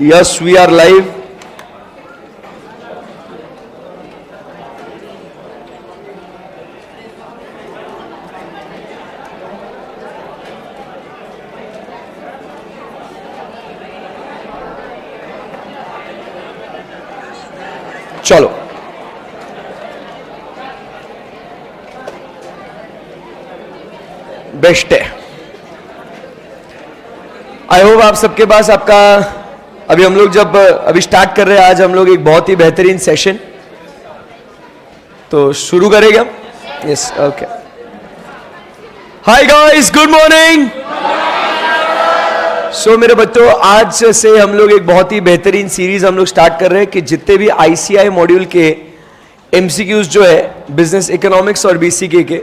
Yes, we are live. चलो best है। I hope आप सबके पास आपका अभी हम लोग जब अभी स्टार्ट कर रहे हैं, आज हम लोग एक बहुत ही बेहतरीन सेशन, तो शुरू करेंगे हम। Yes, okay. Hi guys, good morning. So मेरे बच्चों, आज से हम लोग एक बहुत ही बेहतरीन सीरीज हम लोग स्टार्ट कर रहे हैं कि जितने भी आईसीआई मॉड्यूल के एमसीक्यूज जो है बिजनेस इकोनॉमिक्स और बीसीके के,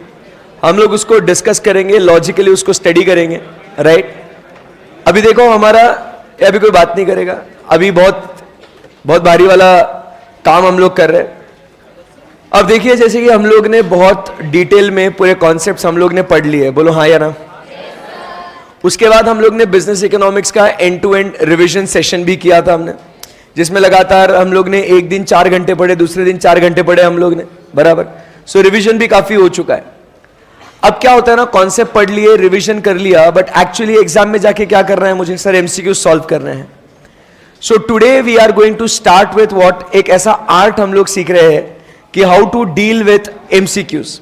हम लोग उसको डिस्कस करेंगे, लॉजिकली उसको स्टडी करेंगे, राइट। अभी देखो हमारा, अभी कोई बात नहीं करेगा, अभी बहुत बहुत भारी वाला काम हम लोग कर रहे हैं। अब देखिए, जैसे कि हम लोग ने बहुत डिटेल में पूरे कॉन्सेप्ट्स हम लोग ने पढ़ लिए, बोलो हाँ या ना। उसके बाद हम लोग ने बिजनेस इकोनॉमिक्स का end to end revision session भी किया था हमने, जिसमें लगातार हम लोग ने एक दिन 4 घंटे पढ़े, दूसरे दिन 4 घंटे पढ़े हम लोग ने, बराबर। सो रिवीजन भी काफी हो चुका है। अब क्या होता है ना, कॉन्सेप्ट पढ़ लिए, रिवीजन कर लिया, बट एक्चुअली एग्जाम में जाके क्या करना है मुझे, सर एमसीक्यू सॉल्व करना है। So today we are going to start with what, एक ऐसा आर्ट हम लोग सीख रहे हैं कि how to deal with MCQs,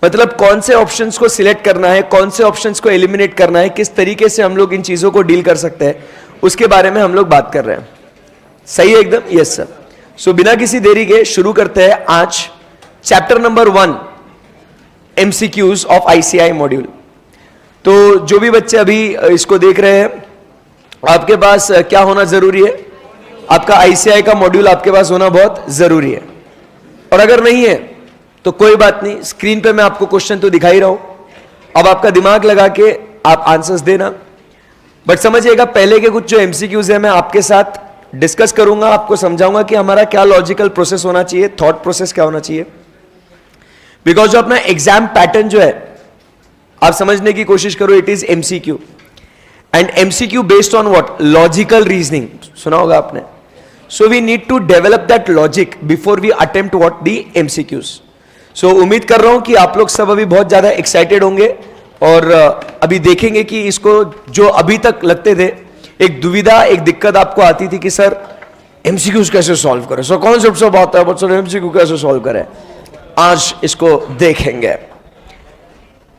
मतलब कौन से ऑप्शंस को सिलेक्ट करना है, कौन से ऑप्शंस को एलिमिनेट करना है, किस तरीके से हम लोग इन चीजों को डील कर सकते हैं, उसके बारे में हम लोग बात कर रहे हैं। सही है एकदम? Yes sir. सो बिना किसी देरी के शुरू करते हैं आज chapter number 1, MCQs of ICI module. तो जो भी बच्चे अभी इसको देख रहे हैं, आपके पास क्या होना जरूरी है, आपका आईसीआई का मॉड्यूल आपके पास होना बहुत जरूरी है। और अगर नहीं है तो कोई बात नहीं, स्क्रीन पे मैं आपको क्वेश्चन तो दिखा ही रहा हूं, अब आपका दिमाग लगा के आप आंसर्स देना। बट समझिएगा, पहले के कुछ जो एमसीक्यूज है मैं आपके साथ डिस्कस करूंगा, आपको समझाऊंगा कि हमारा क्या लॉजिकल प्रोसेस होना चाहिए, थॉट प्रोसेस क्या होना चाहिए। बिकॉज जो अपना एग्जाम पैटर्न जो है आप समझने की कोशिश करो, it is MCQ and MCQ based on what, logical reasoning, सुना होगा आपने। So we need to develop that logic before we attempt what the MCQs. सो उम्मीद कर रहा हूं कि आप लोग सब अभी बहुत ज्यादा एक्साइटेड होंगे और अभी देखेंगे कि इसको जो अभी तक लगते थे एक दुविधा, एक दिक्कत आपको आती थी कि सर एमसीक्यूज कैसे सॉल्व करें, सर कॉन्सेप्ट सब आता है बट सर एमसीक्यू कैसे सॉल्व करें, आज इसको देखेंगे।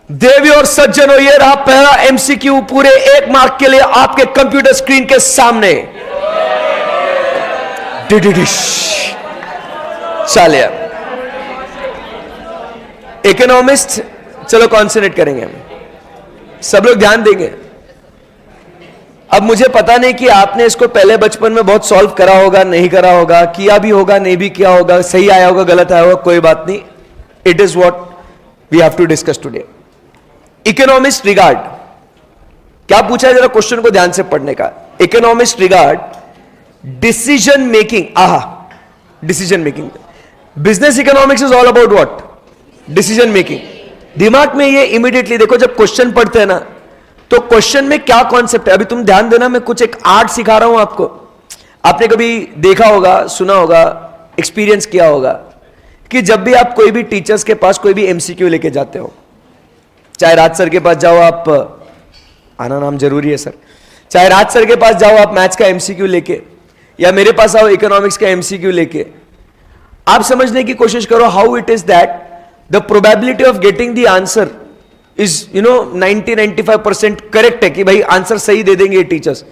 देवी और सज्जनों, ये रहा पहला एमसीक्यू पूरे 1 मार्क के लिए आपके कंप्यूटर स्क्रीन के सामने। चलिए, इकोनॉमिस्ट, चलो कॉन्सेंट्रेट करेंगे, सब लोग ध्यान देंगे। अब मुझे पता नहीं कि आपने इसको पहले बचपन में बहुत सॉल्व करा होगा, नहीं करा होगा, किया भी होगा, नहीं भी किया होगा, सही आया होगा, गलत आया होगा, कोई बात नहीं। It is what we have to discuss today. Economist regard, क्या पूछा है, जरा क्वेश्चन को ध्यान से पढ़ने का। Economist regard decision making, decision making, business economics is all about what, decision making. दिमाग में ये इमीडिएटली देखो, जब क्वेश्चन पढ़ते हैं ना, तो क्वेश्चन में क्या कॉन्सेप्ट है, अभी तुम ध्यान देना, मैं कुछ एक आर्ट सिखा रहा हूं आपको। आपने कभी देखा होगा, सुना होगा, एक्सपीरियंस किया होगा कि जब भी आप कोई भी टीचर्स के पास कोई भी एमसीक्यू लेके जाते हो, चाहे राज सर के पास जाओ, आप आना नाम जरूरी है सर, चाहे राज सर के पास जाओ आप मैथ्स का एमसीक्यू लेके, या मेरे पास आओ इकोनॉमिक्स का एमसीक्यू लेके, आप समझने की कोशिश करो how it is that the probability of getting the answer is 90-95% correct है कि भाई आंसर सही दे देंगे ये टीचर्स।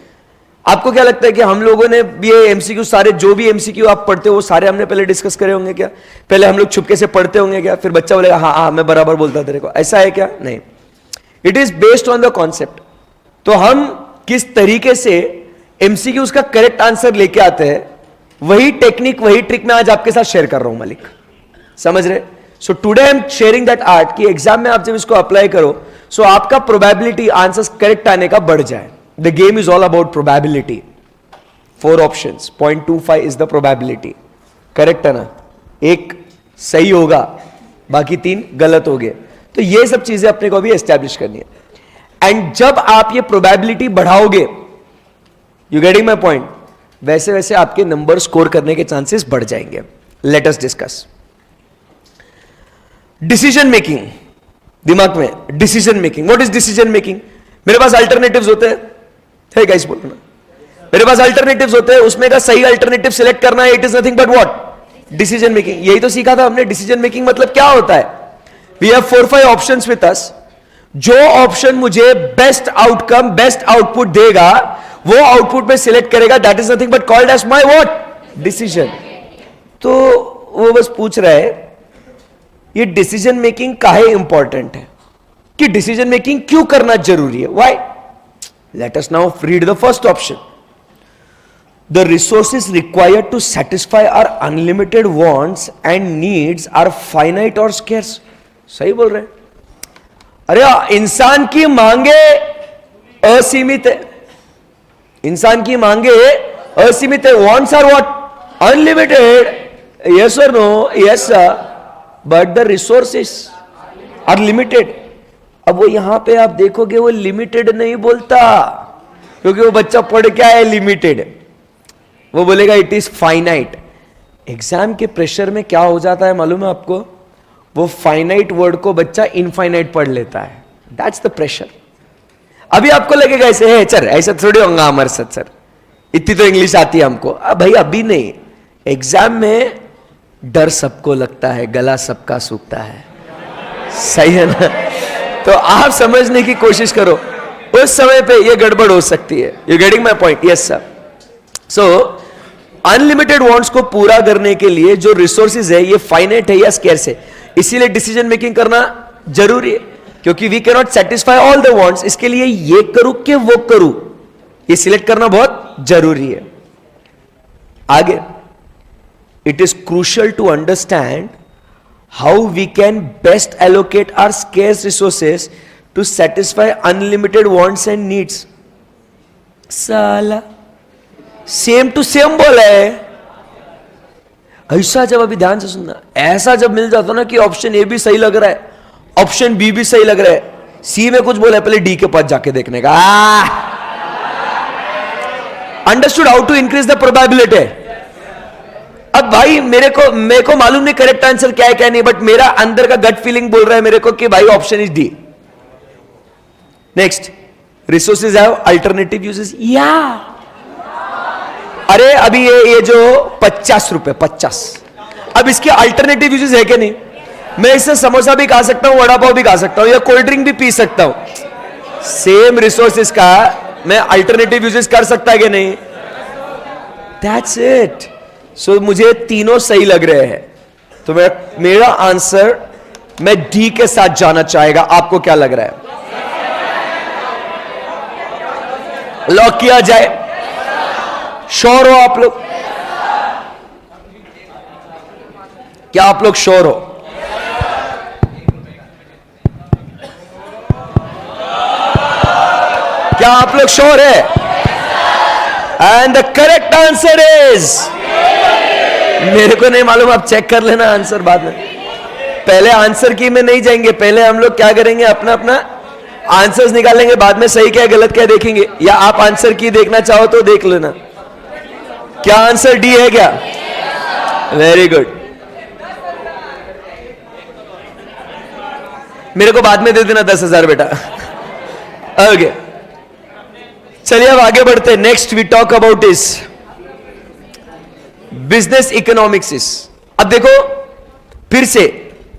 आपको क्या लगता है कि हम लोगों ने ये एमसीक्यू सारे, जो भी एमसीक्यू आप पढ़ते हो वो सारे हमने पहले डिस्कस करे होंगे क्या, पहले हम लोग छुपके से पढ़ते होंगे क्या, फिर बच्चा बोलेगा हाँ हाँ मैं बराबर बोलता तेरे को, ऐसा है क्या? नहीं, it is based on the concept. तो हम किस तरीके से एमसीक्यूज का करेक्ट आंसर लेके आते हैं, वही टेक्निक, वही ट्रिक मैं आज आपके साथ शेयर कर रहा हूं मलिक, समझ रहे। So today I am sharing that art कि एग्जाम में आप जब इसको अप्लाई करो, सो आपका प्रोबेबिलिटी आंसर्स करेक्ट आने का बढ़ जाए। The game is all about probability. 4 options, 0.25 is the probability, correct है ना, एक सही होगा, बाकी 3 गलत हो गए। तो ये सब चीजें अपने को भी एस्टैब्लिश करनी है। एंड जब आप ये प्रोबेबिलिटी बढ़ाओगे, यू गेटिंग माई पॉइंट, वैसे वैसे आपके नंबर स्कोर करने के चांसेस बढ़ जाएंगे. Let us discuss decision making. दिमाग में decision making. What is decision making? मेरे पास अल्टरनेटिव्स होते हैं. है गाइस बोलना, मेरे पास अल्टरनेटिव्स होते हैं, उसमें का सही अल्टरनेटिव सिलेक्ट करना है. It is nothing but what? Decision making. यही तो सीखा था हमने. डिसीजन मेकिंग मतलब क्या होता है? We have 4-5 options with us. जो ऑप्शन मुझे बेस्ट आउटकम, बेस्ट आउटपुट देगा, वो आउटपुट में सिलेक्ट करेगा. That is nothing but called as my what? Decision. तो वो बस पूछ रहा है ये डिसीजन मेकिंग काहे इंपॉर्टेंट है, कि डिसीजन मेकिंग क्यों करना जरूरी है. Why? Let us now read the first option. The resources required to satisfy our unlimited wants and needs are finite or scarce. सही बोल रहे हैं. अरे इंसान की मांगे असीमित है. इंसान की मांगे असीमित है. wants are what? Unlimited. Yes or no? Yes sir. But the resources are limited. अब वो यहां पे आप देखोगे वो लिमिटेड नहीं बोलता, क्योंकि वो बच्चा पढ़ क्या है? लिमिटेड. वो बोलेगा इट इज फाइनाइट. एग्जाम के प्रेशर में क्या हो जाता है मालूम है आपको? वो फाइनाइट वर्ड को बच्चा इनफाइनाइट पढ़ लेता है. That's the pressure. अभी आपको लगेगा ऐसे है सर, ऐसा थोड़ी होगा हमारे साथ सर, इतनी तो इंग्लिश आती है हमको. भाई अभी नहीं, एग्जाम में डर सबको लगता है, गला सबका सूखता है. सही है ना? तो आप समझने की कोशिश करो. उस समय पे ये गड़बड़ हो सकती है. You getting my point? Yes sir. So unlimited wants को पूरा करने के लिए जो रिसोर्सेज है ये फाइनाइट है या स्केर्स है. इसीलिए डिसीजन मेकिंग करना जरूरी है, क्योंकि we can not satisfy all the wants. इसके लिए ये करूं कि वो करूं, ये सिलेक्ट करना बहुत जरूरी है. आगे, it is crucial to understand how we can best allocate our scarce resources to satisfy unlimited wants and needs. साला सेम टू सेम बोला है. ऐसा जब, अभी ध्यान से सुनना, ऐसा जब मिल जाता ना कि ऑप्शन ए भी सही लग रहा है, ऑप्शन बी भी सही लग रहा है, सी में कुछ बोला है, पहले डी के पास जाके देखने का. Understood how to increase the probability. अब भाई मेरे को मालूम नहीं करेक्ट आंसर क्या है क्या नहीं, बट मेरा अंदर का गट फीलिंग बोल रहा है मेरे को कि भाई option is D. Next, resources have alternative uses. या अरे अभी ये जो 50 रुपए 50, अब इसके अल्टरनेटिव यूजेस है क्या नहीं? मैं इससे समोसा भी खा सकता हूं, वड़ा पाव भी खा सकता हूं, या कोल्ड ड्रिंक भी पी सकता हूं. सेम रिसोर्सेज का मैं अल्टरनेटिव यूजेस कर सकता है कि नहीं? That's it. सो मुझे तीनों सही लग रहे हैं, तो मेरा आंसर मैं डी के साथ जाना चाहेगा. आपको क्या लग रहा है? लॉक किया जाए? श्योर हो आप लोग? क्या आप लोग श्योर हो? क्या आप लोग श्योर है? And the correct answer is, मेरे को नहीं मालूम, आप चेक कर लेना आंसर बाद में. पहले आंसर की में नहीं जाएंगे, पहले हम लोग क्या करेंगे, अपना अपना आंसर्स निकालेंगे, बाद में सही क्या गलत क्या देखेंगे. या आप आंसर की देखना चाहो तो देख लेना. क्या आंसर डी है क्या? Very good. मेरे को बाद में दे देना 10,000 बेटा. ओके, चलिए अब आगे बढ़ते हैं. Next we talk about is business economics. अब देखो फिर से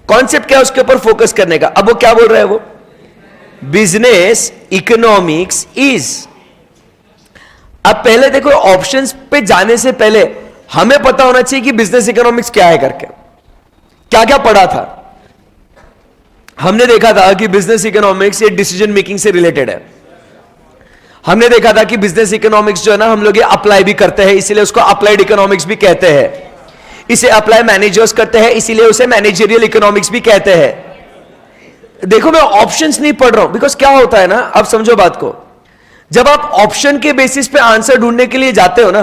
कॉन्सेप्ट क्या है उसके ऊपर फोकस करने का. अब वो क्या बोल रहा है? वो बिजनेस इकोनॉमिक्स इज. अब पहले देखो, ऑप्शंस पे जाने से पहले हमें पता होना चाहिए कि बिजनेस इकोनॉमिक्स क्या है करके. क्या क्या पढ़ा था हमने? देखा था कि बिजनेस इकोनॉमिक्स ये डिसीजन मेकिंग से रिलेटेड है. हमने देखा था कि बिजनेस इकोनॉमिक्स जो है ना, हम लोग ये अप्लाई भी करते हैं, इसीलिए उसको अप्लाइड इकोनॉमिक्स भी कहते हैं. इसे अप्लाई मैनेजर्स करते हैं, इसीलिए उसे मैनेजरियल इकोनॉमिक्स भी कहते हैं. देखो मैं ऑप्शंस नहीं पढ़ रहा हूं, बिकॉज क्या होता है ना, अब समझो बात को, जब आप ऑप्शन के बेसिस पे आंसर ढूंढने के लिए जाते हो ना,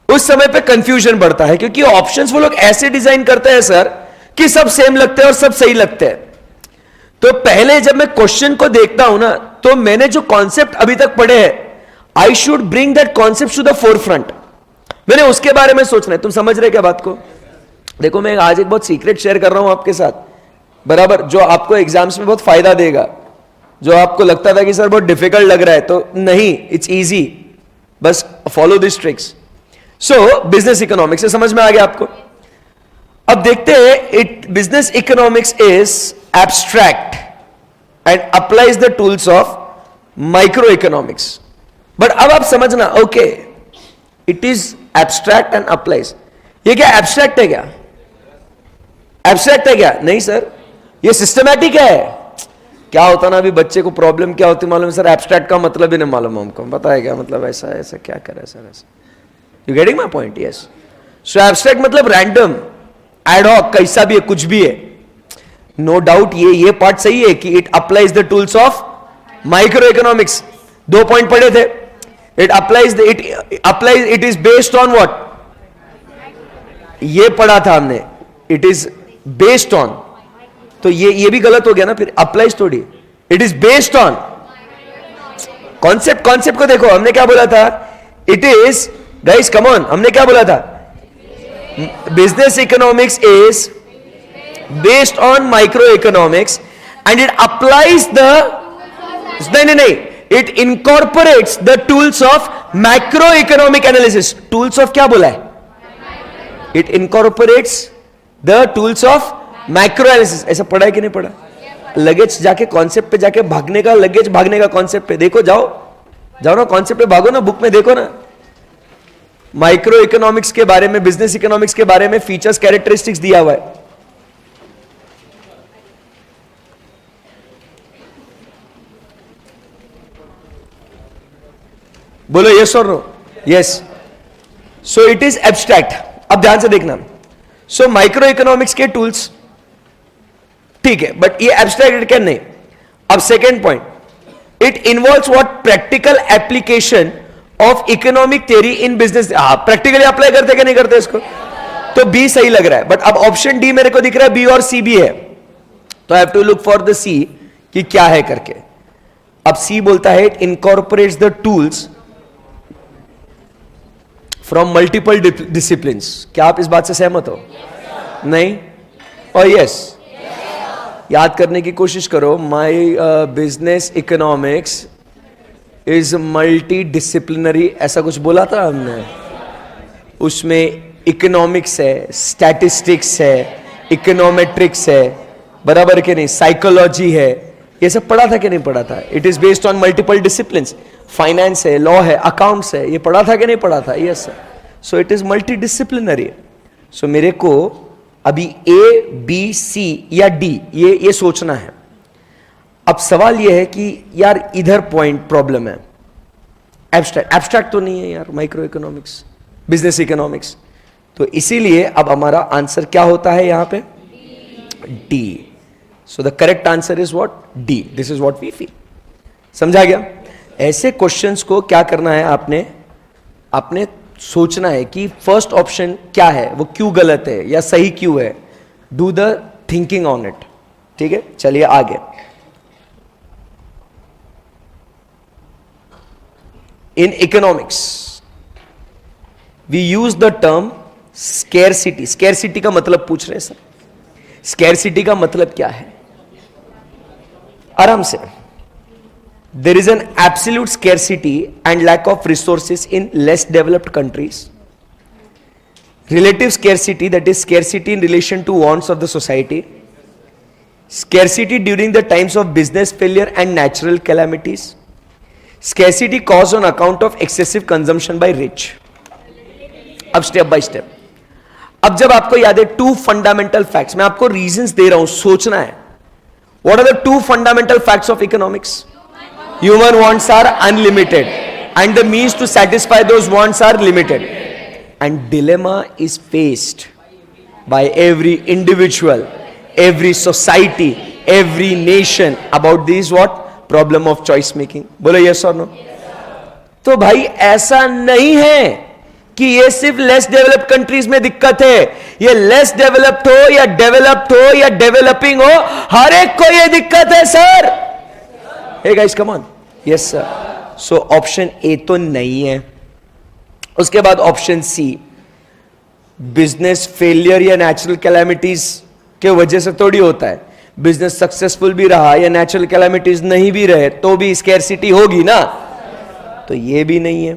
उस समय पे कंफ्यूजन बढ़ता है, क्योंकि ऑप्शंस वो लोग ऐसे डिजाइन करते हैं सर कि सब सेम लगते हैं और सब सही लगते हैं. तो पहले जब मैं क्वेश्चन को देखता हूं ना, तो मैंने जो कॉन्सेप्ट अभी तक पढ़े हैं, I should bring that concept to the forefront. मैंने उसके बारे में सोचना है। तुम समझ रहे क्या बात को? देखो मैं आज एक बहुत सीक्रेट शेयर कर रहा हूं आपके साथ, बराबर, जो आपको एग्जाम्स में बहुत फायदा देगा। जो आपको लगता था कि सर बहुत डिफिकल्ट लग रहा है, तो नहीं, इट्स इजी, बस follow this tricks. So business economics से समझ में आ गया आपको? अब देखते हैं, it business economics is abstract and applies the tools of micro economics. But अब आप समझना, okay, it is abstract and applies. ये क्या एब्स्ट्रैक्ट है? क्या एब्स्ट्रैक्ट है? क्या नहीं सर, ये सिस्टमैटिक है। क्या होता ना, अभी बच्चे को प्रॉब्लम क्या होती मालूम है सर? एब्स्ट्रैक्ट का मतलब ही नहीं मालूम हमको, पता है क्या मतलब? ऐसा ऐसा क्या करे सर, ऐसा। You getting my point? Yes. So abstract मतलब रैंडम, एडहॉक, कैसा भी है, कुछ भी है। नो डाउट ये पार्ट सही है कि it applies the tools of micro economics. 2 point पढ़े थे। It applies it is based on what? ये पढ़ा था हमने, इट इज बेस्ड ऑन। तो ये भी गलत हो गया ना फिर, अप्लाइज थोड़ी, it is based on concept को देखो, हमने क्या बोला था? It is, guys come on, हमने क्या बोला था? Business economics is based on micro economics and it applies the, नहीं, it incorporates the tools of macro economic analysis. Tools of क्या बोला है? It incorporates the tools of macro analysis. ऐसा पढ़ा है कि नहीं पढ़ा? लगेज जाके कॉन्सेप्ट पे जाके भागने का, लगेज भागने का कॉन्सेप्ट पे देखो, जाओ ना कॉन्सेप्ट पे भागो ना, बुक में देखो ना। माइक्रो इकोनॉमिक्स के बारे में, बिजनेस इकोनॉमिक्स के बारे में फीचर्स, कैरेक्टरिस्टिक्स दिया हुआ है। बोलो यस और no? Yes. So it is abstract. अब ध्यान से देखना। सो माइक्रो इकोनॉमिक्स के टूल्स, ठीक है, बट ये एब्स्ट्रैक्ट क्या नहीं। अब second point, it involves what? Practical application of economic theory in business. Practically apply करते क्या नहीं करते इसको? तो बी सही लग रहा है, बट अब ऑप्शन डी मेरे को दिख रहा है बी और सी भी है, तो I have to look for the C कि क्या है करके। अब सी बोलता है it incorporates the tools from multiple disciplines. क्या आप इस बात से सहमत हो? नहीं और यस? याद करने की कोशिश करो। My business economics is multi disciplinary, ऐसा कुछ बोला था हमने। उसमें इकोनॉमिक्स है, स्टैटिस्टिक्स है, इकोनॉमेट्रिक्स है, बराबर के नहीं, साइकोलॉजी है, ये सब पढ़ा था कि नहीं पढ़ा था? It is based on multiple disciplines. Finance है, लॉ है, अकाउंट्स है, ये पढ़ा था कि नहीं पढ़ा था? Yes sir. So it is multidisciplinary. सो मेरे को अभी ए, बी, सी या डी ये सोचना है। अब सवाल ये है कि यार इधर पॉइंट प्रॉब्लम है। एब्स्ट्रैक्ट तो नहीं है यार माइक्रो इकोनॉमिक्स, बिजनेस इकोनॉमिक्स, तो इसीलिए अब हमारा आंसर क्या होता है यहां पे? D. So the correct answer is what? D. This is what we feel. समझा गया? ऐसे क्वेश्चंस को क्या करना है, आपने सोचना है कि फर्स्ट ऑप्शन क्या है, वो क्यों गलत है या सही क्यों है। Do the thinking on it. ठीक है, चलिए आगे। In economics we use the term scarcity. Scarcity का मतलब पूछ रहे हैं सर, स्केर्सिटी का मतलब क्या है? आराम से। There is an absolute scarcity and lack of resources in less developed countries. Relative scarcity, that is scarcity in relation to wants of the society. Scarcity during the times of business failure and natural calamities. Scarcity caused on account of excessive consumption by rich. अब step by step. अब जब आपको याद है to fundamental facts, मैं आपको reasons दे रहा हूं, सोचना है। What are the two fundamental facts of economics? Human wants are unlimited and the means to satisfy those wants are limited. And dilemma is faced by every individual, every society, every nation about this what? Problem of choice making. बोलो yes or no? तो भाई ऐसा नहीं है कि ये सिर्फ less developed countries में दिक्कत है। ये लेस डेवलप्ड हो या डेवलप्ड हो या डेवलपिंग हो, हर एक को ये दिक्कत है sir. Hey guys, come on. Yes sir. So option A तो नहीं है। उसके बाद ऑप्शन सी, बिजनेस फेलियर या नेचुरल कैलामिटीज के वजह से थोड़ी होता है, बिजनेस सक्सेसफुल भी रहा या नेचुरल कैलामिटीज नहीं भी रहे तो भी स्कैरसिटी होगी ना, तो ये भी नहीं है।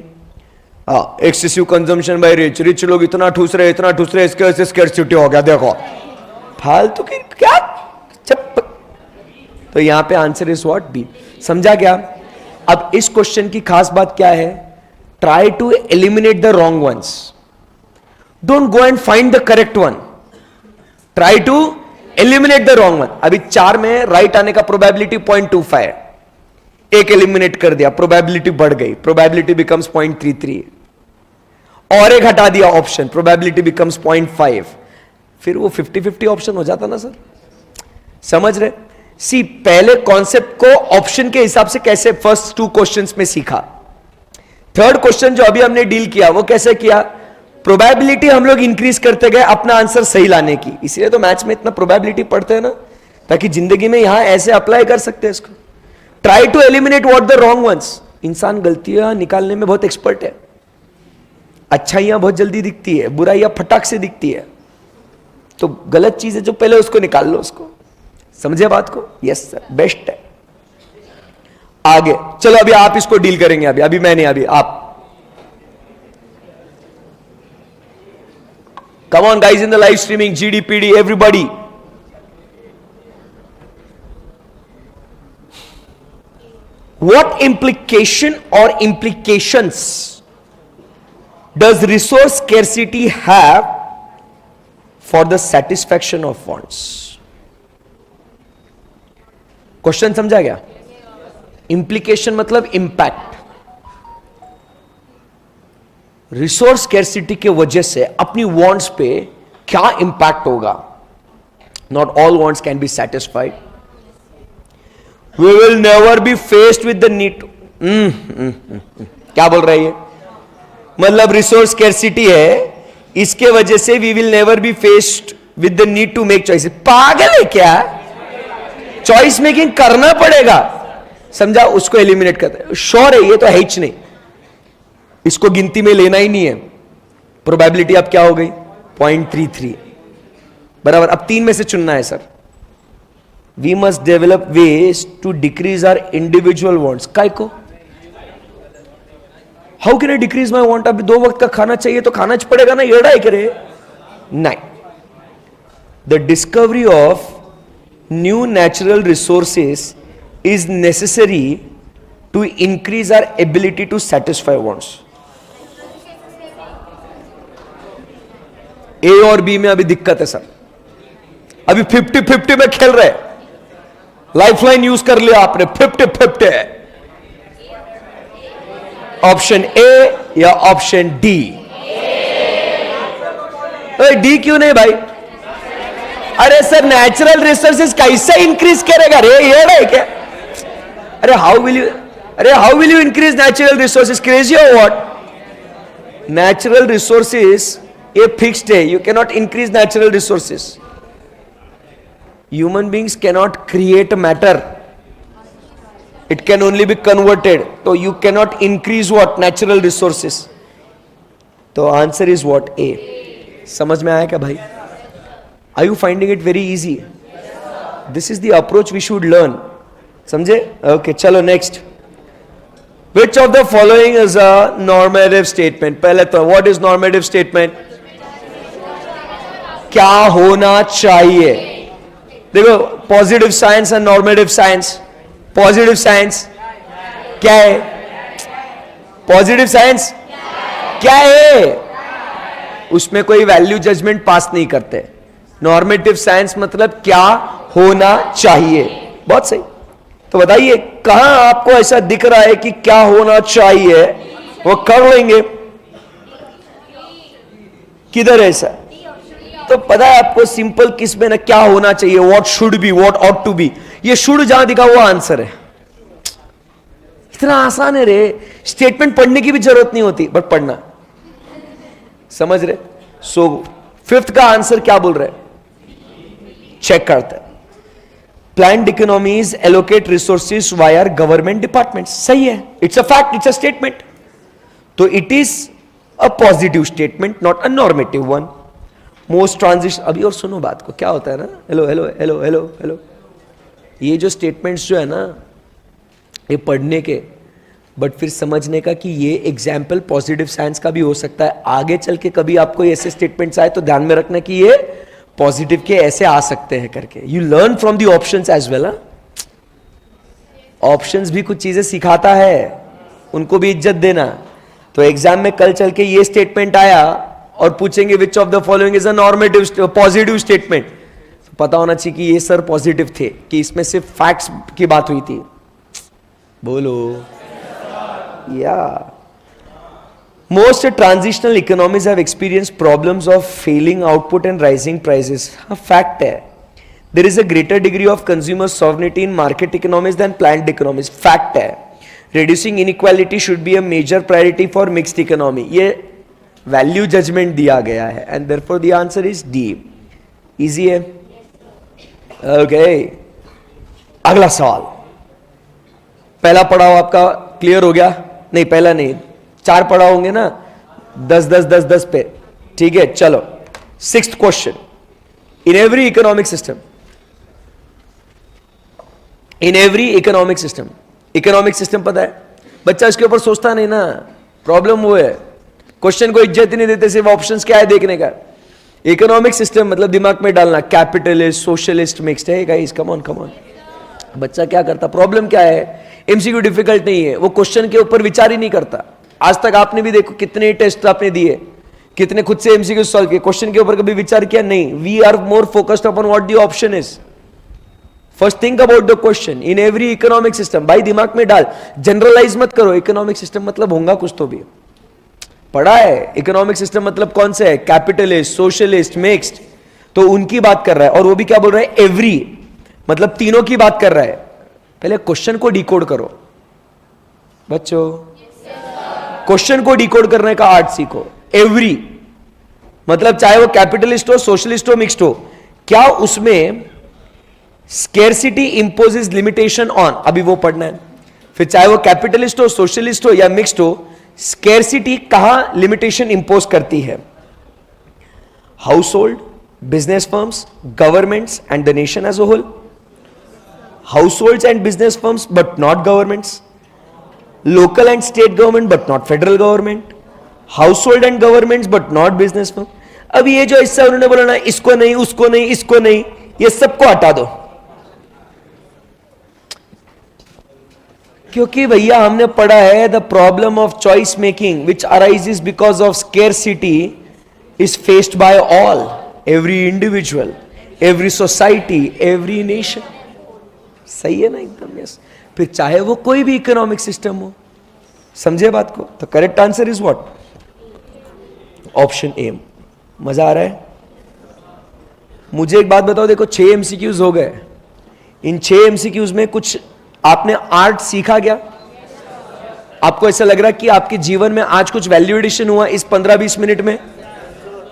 हाँ, excessive consumption by rich, rich लोग इतना ठूस रहे इसके वजह से स्कैरसिटी हो गया, देखो फालतू की क्या चप। तो यहां पे आंसर इज व्हाट, बी। समझा क्या? अब इस क्वेश्चन की खास बात क्या है, try to eliminate the wrong ones, don't go and find the correct one, try to eliminate the wrong one. अभी 4 में राइट आने का प्रोबेबिलिटी 0.25, एक एलिमिनेट कर दिया, प्रोबेबिलिटी बढ़ गई, प्रोबेबिलिटी बिकम्स 0.33, और एक हटा दिया ऑप्शन, प्रोबेबिलिटी बिकम्स 0.5, फिर वो 50-50 ऑप्शन हो जाता ना सर। समझ रहे? सी, पहले कॉन्सेप्ट को ऑप्शन के हिसाब से कैसे फर्स्ट 2 क्वेश्चंस में सीखा, थर्ड क्वेश्चन जो अभी हमने डील किया वो कैसे किया, प्रोबेबिलिटी हम लोग इंक्रीज करते गए अपना आंसर सही लाने की। इसलिए तो मैथ्स में इतना प्रोबेबिलिटी पढ़ते हैं ना, ताकि जिंदगी में यहां ऐसे अप्लाई कर सकते हैं इसको। Try to eliminate what the wrong ones. इंसान गलतियां निकालने में बहुत एक्सपर्ट है, अच्छाइयां बहुत जल्दी दिखती है, बुराइयां फटाक से दिखती है, तो गलत चीज है जो पहले उसको निकाल लो उसको। समझे बात को? यस सर, बेस्ट है। आगे चलो, अभी आप इसको डील करेंगे, अभी मैं नहीं, अभी आप। Come on guys in the live streaming, GDPD everybody. What implication or implications does resource scarcity have for the satisfaction of wants? Question समझा गया? इंप्लीकेशन मतलब इंपैक्ट। रिसोर्स स्कैर्सिटी के वजह से अपनी वांट्स पे क्या इंपैक्ट होगा? Not all wants can be satisfied, we will never be faced with the need. क्या बोल रहा है ये? मतलब रिसोर्स स्कैर्सिटी है, इसके वजह से we will never be faced with the need to make choice. पागल है क्या? चॉइस मेकिंग करना पड़ेगा, समझा? उसको एलिमिनेट करता है। श्योर है ये तो है ही नहीं, इसको गिनती में लेना ही नहीं है। प्रोबेबिलिटी अब क्या हो गई? 0.33 बराबर। अब 3 में से चुनना है sir. We must develop ways to decrease our individual wants. काय को? How can I decrease my want? अभी 2 वक्त का खाना चाहिए तो खाना पड़ेगा ना, ये लड़ाई करे नहीं। The discovery of new natural resources is necessary to increase our ability to satisfy wants. A और B में अभी दिक्कत है सर, अभी 50-50 में खेल रहे। लाइफलाइन यूज कर लिया आपने, 50-50 है। ऑप्शन ए या ऑप्शन डी? डी क्यों नहीं भाई? अरे सर, नेचुरल रिसोर्सेज कैसे इंक्रीज करेगा रे? ये है क्या? अरे how will you increase natural resources? Crazy और व्हाट? नेचुरल रिसोर्सेज ये फिक्स्ड है, you can not increase natural resources. Human beings cannot create matter, it can only be converted, तो you cannot increase what? Natural resources. तो answer is what? A. समझ में आया क्या भाई? Are you finding it very easy? This is the approach we should learn. समझे? Okay, चलो next. Which of the following is a normative statement? पहले तो what is normative statement? क्या होना चाहिए? देखो, पॉजिटिव साइंस और नॉर्मेटिव साइंस। पॉजिटिव साइंस क्या है? पॉजिटिव साइंस क्या है? उसमें कोई वैल्यू जजमेंट पास नहीं करते। नॉर्मेटिव साइंस मतलब क्या होना चाहिए। बहुत सही। तो बताइए कहां आपको ऐसा दिख रहा है कि क्या होना चाहिए, वो कर लेंगे। किधर ऐसा? तो पता है आपको सिंपल किस में ना क्या होना चाहिए, what should be, what ought to be. ये शुड जहां दिखा वो आंसर है। इतना आसान है रे, स्टेटमेंट पढ़ने की भी जरूरत नहीं होती, बट पढ़ना। समझ रहे? सो 5th का आंसर क्या बोल रहे? चेक करते हैं। Planned economies allocate resources via government department. सही है, it's a fact, it's a statement. तो it is a positive statement, not a normative one. Most transition. अभी और सुनो बात को, क्या होता है ना, hello hello hello hello hello, ये जो स्टेटमेंट्स जो है ना, ये पढ़ने के बट फिर समझने का कि ये एग्जाम्पल पॉजिटिव साइंस का भी हो सकता है. आगे चल के कभी आपको ऐसे स्टेटमेंट्स आए तो ध्यान में रखना कि ये पॉजिटिव के ऐसे आ सकते हैं करके. You learn from the options as well. Options भी कुछ चीजें सिखाता है, उनको भी इज्जत देना. तो एग्जाम में कल चल के ये स्टेटमेंट आया और पूछेंगे विच of the following is a normative positive statement, तो पता होना चाहिए कि ये सर पॉजिटिव थे, कि इसमें सिर्फ फैक्ट्स की बात हुई थी. बोलो या. Most transitional economies have experience problems of falling output and rising prices. हाँ, फैक्ट है. There is a greater degree of consumer sovereignty in market economies than planned economies. Fact है. Reducing inequality should be a major priority for mixed economy. ये value judgement दिया गया है and therefore the answer is D. Easy है. Okay, अगला सवाल. पहला पड़ाव आपका क्लियर हो गया? नहीं, पहला नहीं, 4 पड़ाव होंगे ना, 10 10 10 10 पे. ठीक है, चलो. 6th question. In every economic system, in every economic system, economic system पता है बच्चा, इसके ऊपर सोचता नहीं ना, प्रॉब्लम वो है. क्वेश्चन को इज्जत ही नहीं देते, सिर्फ ऑप्शंस क्या है देखने का. इकोनॉमिक सिस्टम मतलब दिमाग में डालना, कैपिटलिस्ट, सोशलिस्ट, मिक्स्ड है guys. Come on come on. बच्चा क्या करता, प्रॉब्लम क्या है, एमसीक्यू डिफिकल्ट नहीं है, वो क्वेश्चन के ऊपर विचार ही नहीं करता. आज तक आपने भी देखो कितने टेस्ट आपने दिए, कितने खुद से एमसीक्यू सॉल्व किए, क्वेश्चन के ऊपर कभी विचार किया नहीं. We are more focused upon what the option is. First think about the question. In every economic system, भाई दिमाग में डाल, जनरलाइज मत करो. इकोनॉमिक सिस्टम मतलब होगा कुछ तो भी पढ़ा है. इकोनॉमिक सिस्टम मतलब कौन से है, कैपिटलिस्ट, सोशलिस्ट, मिक्स्ड, तो उनकी बात कर रहा है. और वो भी क्या बोल रहा है, एवरी, मतलब तीनों की बात कर रहा है. पहले क्वेश्चन को डिकोड करो बच्चों. क्वेश्चन को डिकोड करने का आर्ट सीखो. एवरी मतलब चाहे वो कैपिटलिस्ट हो, सोशलिस्ट हो, मिक्स्ड हो, क्या उसमें स्केर्सिटी इंपोजेस लिमिटेशन ऑन, अभी वो पढ़ना है. फिर चाहे वो कैपिटलिस्ट हो, सोशलिस्ट हो या मिक्स्ड हो, स्केर्सिटी कहां लिमिटेशन इंपोज करती है. Household, business firms, governments and the nation as a whole. Households and business firms but not governments. Local and state government but not federal government. Household and governments but not business firm. अब ये जो हिस्सा उन्होंने बोला ना, इसको नहीं, उसको नहीं, इसको नहीं, ये सबको हटा दो. क्योंकि भैया हमने पढ़ा है the problem of choice making which arises because of scarcity is faced by all, every individual, every society, every nation. सही है ना एकदम. यस. फिर चाहे वो कोई भी इकोनॉमिक सिस्टम हो, समझे बात को. तो correct answer is what, option A. मजा आ रहा है. मुझे एक बात बताओ, देखो 6 एमसीक्यूज हो गए. इन 6 एमसीक्यूज में कुछ आपने आर्ट सीखा क्या? आपको ऐसा लग रहा है कि आपके जीवन में आज कुछ वैल्यू एडिशन हुआ इस 15-20 मिनट में?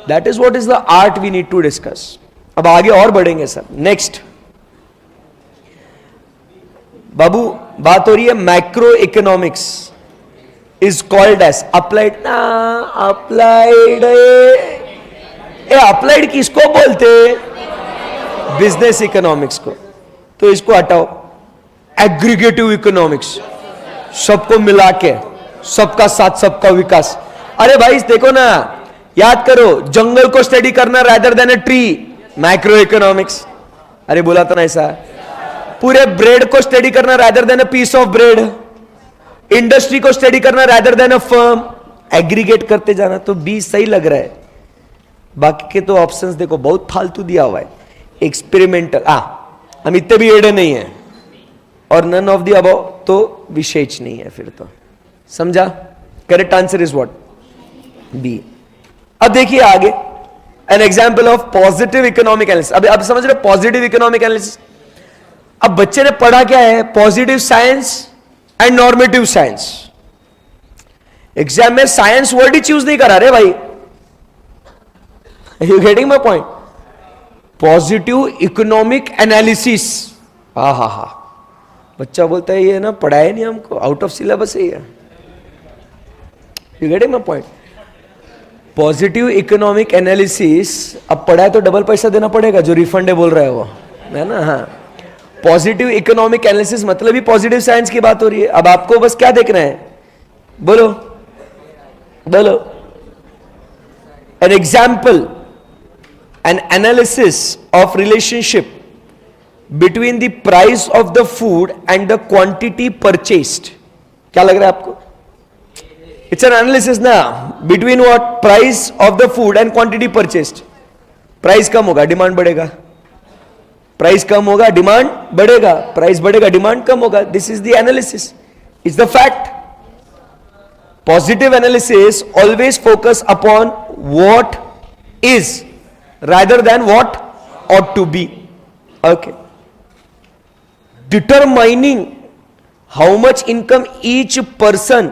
That is what is the art we need to discuss. अब आगे और बढ़ेंगे सर. नेक्स्ट बाबू, बात हो रही है macro economics is called as applied. ना अप्लाइड, अप्लाइड किसको बोलते? बिजनेस इकोनॉमिक्स को. तो इसको हटाओ. एग्रीगेटिव इकोनॉमिक्स, सबको मिला के, सबका साथ सबका विकास. अरे भाई देखो ना, याद करो, जंगल को स्टडी करना rather than a tree, macro economics. अरे बोला था ना ऐसा. पूरे ब्रेड को स्टडी करना rather than a piece of bread, industry को स्टडी करना rather than a firm. Aggregate करते जाना. तो बी सही लग रहा है. बाकी के तो ऑप्शंस देखो बहुत फालतू दिया हुआ है. एक्सपेरिमेंटल, हम इतने भी एडे नहीं है, और नन ऑफ द अबव तो विशेष नहीं है. फिर तो समझा. Correct answer is what, B. अब देखिए आगे, an example of positive economic analysis. अब समझ रहे पॉजिटिव इकोनॉमिक एनालिसिस. अब बच्चे ने पढ़ा क्या है, positive science and normative science. Exam में साइंस वर्ड ही चूज नहीं करा रे भाई. You getting my point. Positive economic analysis. हा. बच्चा बोलता है ये ना पढ़ाया नहीं हमको, आउट ऑफ सिलेबस है ये. You getting my point. Positive economic analysis, अब पढ़ा है तो डबल पैसा देना पड़ेगा, जो रिफंड है बोल रहा है वो, है ना? हाँ, पॉजिटिव इकोनॉमिक एनालिसिस मतलब ही पॉजिटिव साइंस की बात हो रही है। अब आपको बस क्या देखना है, बोलो बोलो। An example, an analysis of relationship between the price of the food and the quantity purchased. क्या लग रहा है आपको? इट्स एन एनालिसिस ना, between what? Price of the food and quantity purchased. Price कम होगा, डिमांड बढ़ेगा। प्राइस कम होगा, डिमांड बढ़ेगा। प्राइस बढ़ेगा, डिमांड कम होगा। This is the analysis, it's the fact. Positive analysis always focus upon what is rather than what ought to be. Okay. Determining how much income each person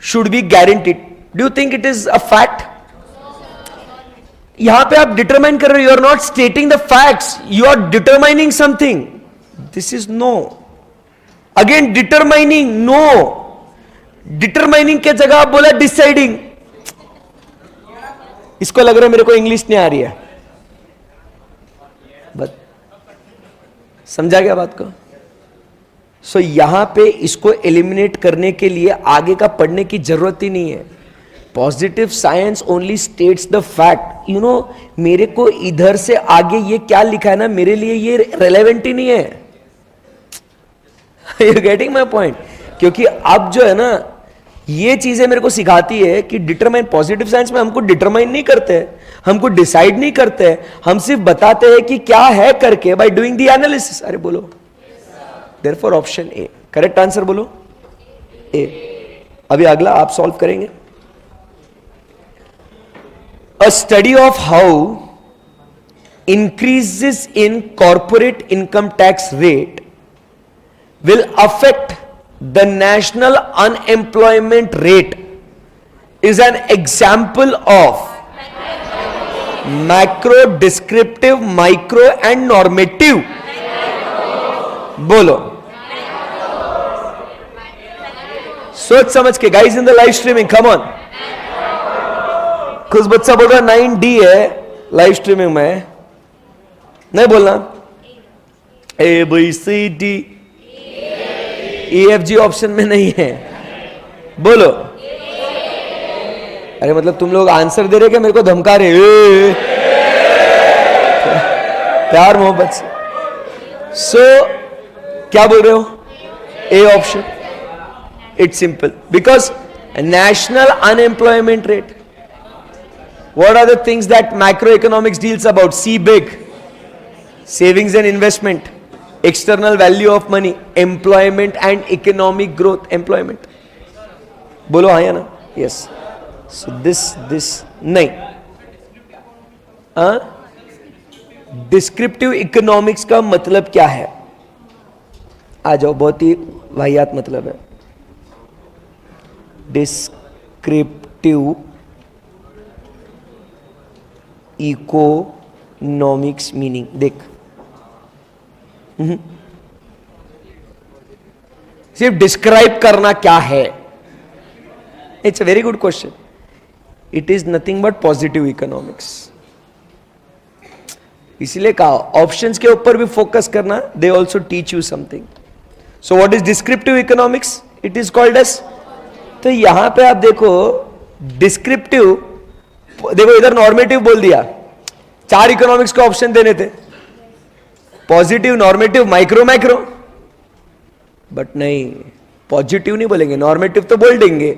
should be guaranteed. Do you think it is a fact? यहां पे आप determine कर रहे हो, you are not stating the facts, you are determining something. This is no. Again determining, no. Determining के जगह आप बोला डिसाइडिंग। इसको लग रहा है मेरे को इंग्लिश नहीं आ रही है, बट समझा गया बात को? सो यहां पे इसको एलिमिनेट करने के लिए आगे का पढ़ने की जरूरत ही नहीं है। Positive science only states the fact. You know, मेरे को इधर से आगे ये क्या लिखा है ना, मेरे लिए ये रेलेवेंट ही नहीं है। You getting my point? क्योंकि अब जो है ना, ये चीजें मेरे को सिखाती है कि डिटरमाइन, पॉजिटिव साइंस में हमको डिटरमाइन नहीं करते, हमको डिसाइड नहीं करते, हम सिर्फ बताते हैं कि क्या है करके, बाय डूइंग द एनालिसिस। अरे बोलो, therefore option A correct answer, बोलो ए। अभी अगला आप सॉल्व करेंगे। अ study of how increases in corporate income tax rate will affect the national unemployment rate is an example of macro, descriptive, micro and normative. बोलो, सोच समझ के guys in the live streaming, come on. कुछ बच्चा बोल रहा 9D है live streaming में, नहीं बोलना ABCD EFG ऑप्शन में नहीं है, बोलो। अरे मतलब तुम लोग आंसर दे रहे क्या, मेरे को धमका रहे प्यार मोहब्बत से। सो क्या बोल रहे हो? A option. It's simple, because national unemployment rate, what are the things that macro economics deals about? See big, savings and investment, external value of money, employment and economic growth. Employment, बोलो हाँ या ना? Yes. So this नहीं, descriptive economics का मतलब क्या है? आ जाओ, बहुत ही वाहियात मतलब है। डिस्क्रिप्टिव इकोनॉमिक्स मीनिंग देख, सिर्फ डिस्क्राइब करना क्या है। It's a very good question. It is nothing but positive economics. इसलिए कहा ऑप्शंस के ऊपर भी फोकस करना, they also teach you something. So what is descriptive economics? It is called S, तो यहां पे आप देखो डिस्क्रिप्टिव, देखो इधर नॉर्मेटिव बोल दिया, 4 इकोनॉमिक्स के ऑप्शन देने थे, positive, normative, micro, macro, but नहीं, पॉजिटिव नहीं बोलेंगे, नॉर्मेटिव तो बोल देंगे,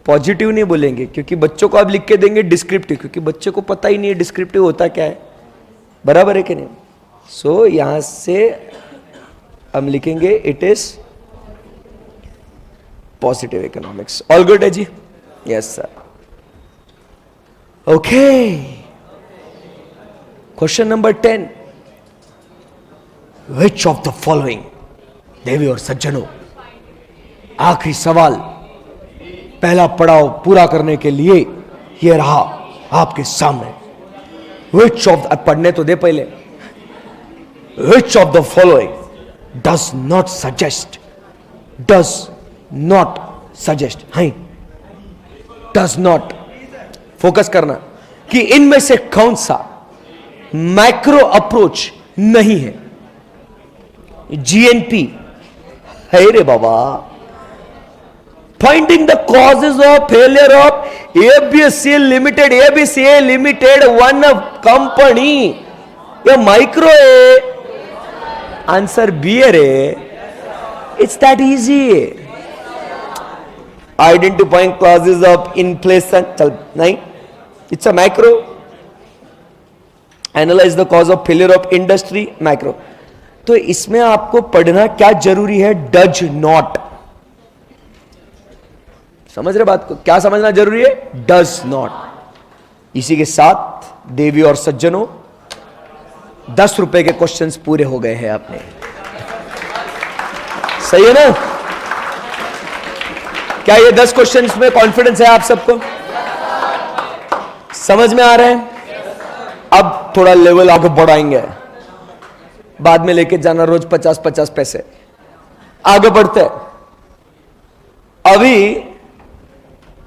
पॉजिटिव नहीं बोलेंगे, क्योंकि बच्चों को आप लिख के देंगे डिस्क्रिप्टिव, क्योंकि बच्चे को पता ही नहीं है डिस्क्रिप्टिव होता क्या है, बराबर है कि नहीं? सो यहां से हम लिखेंगे it is positive economics. All good है जी? Yes sir. Okay, question number 10, Which of the following, देवी और सज्जनों, आखिरी सवाल पहला पड़ाव पूरा करने के लिए यह रहा आपके सामने। Which of the, पढ़ने तो दे पहले। Which of the following does not suggest, does not suggest, हाँ, does not फोकस करना कि इनमें से कौन सा मैक्रो अप्रोच नहीं है। जीएनपी है रे बाबा, finding the causes of failure of ABC limited one company, ये माइक्रो है, आंसर बी है रे, it's that easy. Identifying causes of inflation, चल नहीं, it's a macro. Analyse the cause of failure of industry, macro. तो इसमें आपको पढ़ना क्या जरूरी है, डज नॉट। समझ रहे बात को, क्या समझना जरूरी है, डज नॉट। इसी के साथ देवी और सज्जनों 10 रुपए के क्वेश्चंस पूरे हो गए हैं आपने, सही है ना? क्या ये 10 क्वेश्चंस में कॉन्फिडेंस है आप सबको? समझ में आ रहे हैं? अब थोड़ा लेवल आगे बढ़ाएंगे, बाद में लेके जाना रोज 50-50 पैसे। आगे बढ़ते हैं, अभी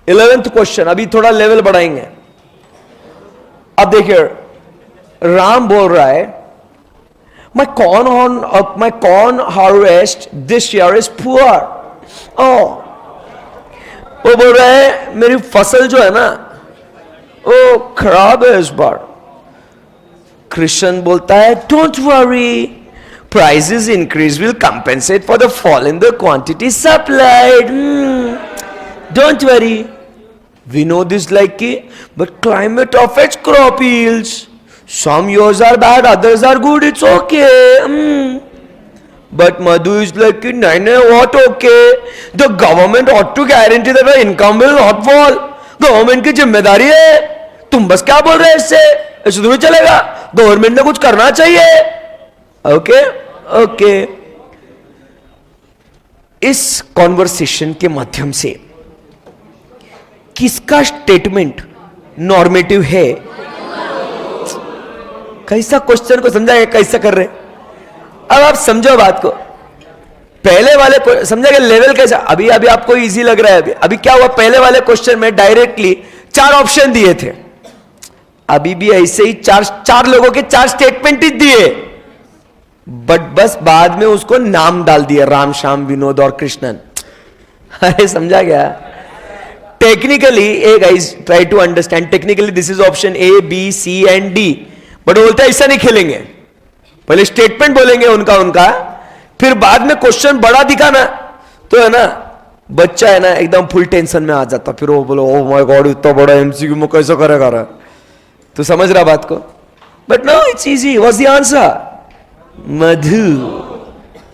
11th क्वेश्चन, अभी थोड़ा लेवल बढ़ाएंगे। अब देखिए, राम बोल रहा है my corn harvest this year is poor. वो बोल रहा है मेरी फसल जो है ना वो खराब है इस बार। कृष्ण बोलता है don't worry, prices increase will compensate for the fall in the quantity supplied, don't worry, we know this like but climate affects crop yields. Some years are bad, others are good, it's okay. But Madhu is like, no, what okay? The government ought to guarantee that the income will not fall. Government की जिम्मेदारी है, तुम बस क्या बोल रहे हैं इससे? ऐसे तो नहीं चलेगा, गवर्नमेंट ने कुछ करना चाहिए। ओके ओके, इस कॉन्वर्सेशन के माध्यम से किसका स्टेटमेंट नॉर्मेटिव है? कैसा क्वेश्चन को समझा, कैसा कर रहे? अब आप समझो बात को, पहले वाले को समझा कि लेवल कैसा। अभी आपको इजी लग रहा है। अभी क्या हुआ, पहले वाले क्वेश्चन में डायरेक्टली 4 ऑप्शन दिए थे, अभी भी ऐसे ही चार लोगों के 4 स्टेटमेंट ही दिए, बट बस बाद में उसको नाम डाल दिया, राम श्याम विनोद और कृष्णन। अरे समझा क्या? Technically guys try to understand, technically this is option A B C and D, but बोलते ऐसा नहीं खेलेंगे, पहले स्टेटमेंट बोलेंगे उनका, फिर बाद में क्वेश्चन बड़ा दिखाना तो है ना, बच्चा है ना एकदम फुल टेंशन में आ जाता, फिर वो बोलो ओह माय गॉड इतना बड़ा एमसीक्यू में कैसा करेगा रहा। तो समझ रहा बात को? But no, it's easy. What's the answer?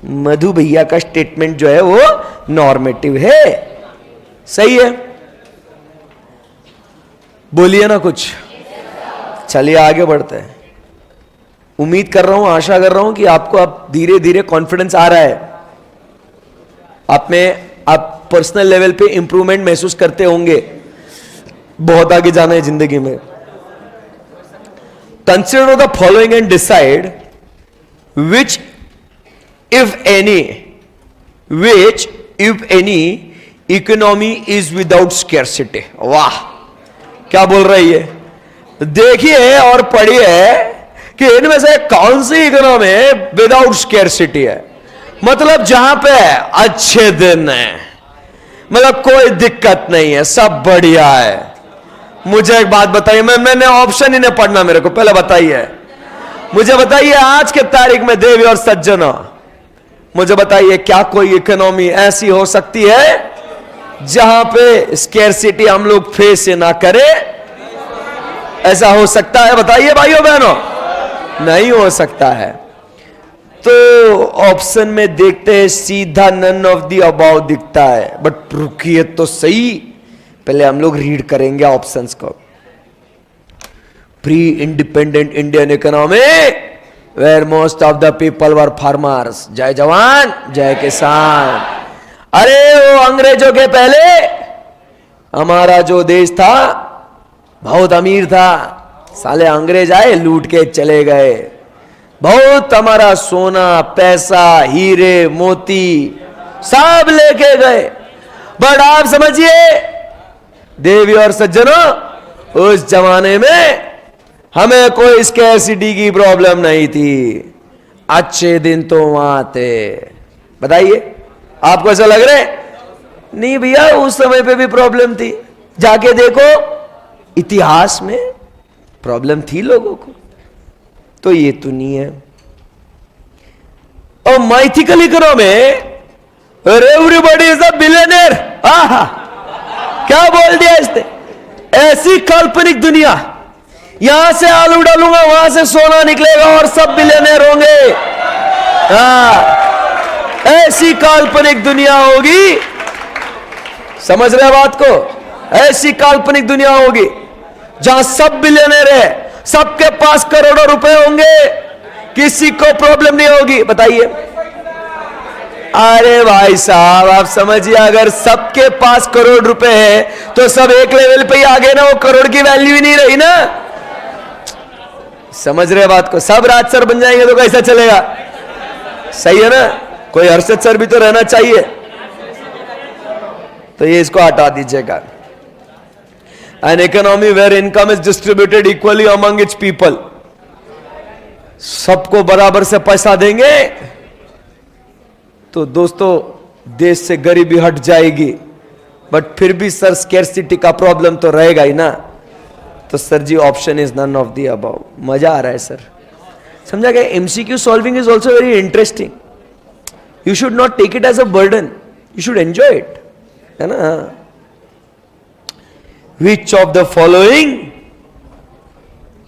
Madhu भैया का स्टेटमेंट जो है वो नॉर्मेटिव है, सही है। बोलिए ना कुछ, चलिए आगे बढ़ते हैं। उम्मीद कर रहा हूं, आशा कर रहा हूं कि आपको अब धीरे धीरे कॉन्फिडेंस आ रहा है, आप पर्सनल लेवल पे इंप्रूवमेंट महसूस करते होंगे। बहुत आगे जाना है जिंदगी में। Consider the following and decide which if any economy is without scarcity। वाह, क्या बोल रही है? देखिए और पढ़िए कि इनमें से कौन सी इकोनॉमी विदाउट स्कैर्सिटी है, मतलब जहां पे अच्छे दिन है, मतलब कोई दिक्कत नहीं है, सब बढ़िया है। मुझे एक बात बताइए, मैंने ऑप्शन ही नहीं पढ़ना, मेरे को पहले बताइए, मुझे बताइए आज के तारीख में देवी और सज्जनों, मुझे बताइए क्या कोई इकोनॉमी ऐसी हो सकती है जहां पे स्कैर्सिटी हम लोग फेस ना करें? ऐसा हो सकता है? बताइए भाइयों बहनों, नहीं हो सकता है। तो ऑप्शन में देखते हैं, सीधा नन ऑफ द अबाव दिखता है, बट रुकिए तो सही, पहले हम लोग रीड करेंगे ऑप्शंस को। Pre independent Indian economy where most of the people were farmers. जय जवान जय किसान। अरे वो अंग्रेजों के पहले हमारा जो देश था बहुत अमीर था, साले अंग्रेज आए लूट के चले गए, बहुत हमारा सोना पैसा हीरे मोती सब लेके गए। बट आप समझिए देवी और सज्जनों, उस जमाने में हमें कोई स्कैर्सिटी की प्रॉब्लम नहीं थी, अच्छे दिन तो वहां थे। बताइए, आपको ऐसा लग रहा है? नहीं भैया, उस समय पे भी प्रॉब्लम थी। जाके देखो इतिहास में प्रॉब्लम थी लोगों को, तो ये तो नहीं है। और mythical economy, everybody is a billionaire. आहा, क्या बोल दिया इसने? ऐसी काल्पनिक दुनिया, यहां से आलू डालूंगा वहां से सोना निकलेगा और सब बिलियनर होंगे। ऐसी काल्पनिक दुनिया होगी, समझ रहे बात को? ऐसी काल्पनिक दुनिया होगी जहां सब बिलियनर है, सबके पास करोड़ों रुपए होंगे, किसी को प्रॉब्लम नहीं होगी। बताइए, अरे भाई साहब आप समझिए, अगर सबके पास करोड़ रुपए है तो सब एक लेवल पे ही आगे ना, वो करोड़ की वैल्यू ही नहीं रही ना। समझ रहे बात को? सब राज सर बन जाएंगे तो कैसा चलेगा? सही है ना? कोई हर्षद सर भी तो रहना चाहिए। तो ये इसको हटा दीजिएगा। An economy where income is distributed equally among its people, सबको बराबर से पैसा देंगे तो दोस्तों देश से गरीबी हट जाएगी। बट फिर भी सर स्कैर्सिटी का प्रॉब्लम तो रहेगा ही ना। तो sir ji option is none of the above. मजा आ रहा है सर, समझा गया? MCQ solving is also very interesting. You should not take it as a burden, you should enjoy it, है ना? Which of the following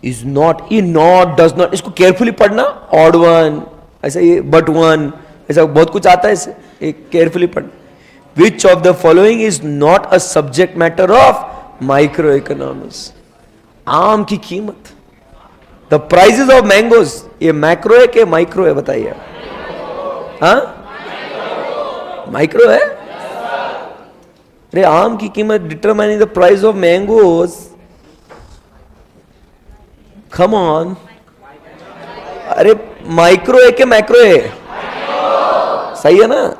is not, ये not, does not, इसको केयरफुली पढ़ना। odd one, ऐसा ये but one, ऐसा बहुत कुछ आता है इसे, एक केयरफुली पढ़ना। Which of the following is not a subject matter of microeconomics? आम की कीमत, the prices of mangoes, ये मैक्रो है कि माइक्रो है? बताइए। हाँ, माइक्रो है। अरे आम की कीमत determining the price of mangoes, come on. अरे माइक्रो है कि मैक्रो है? सही है ना?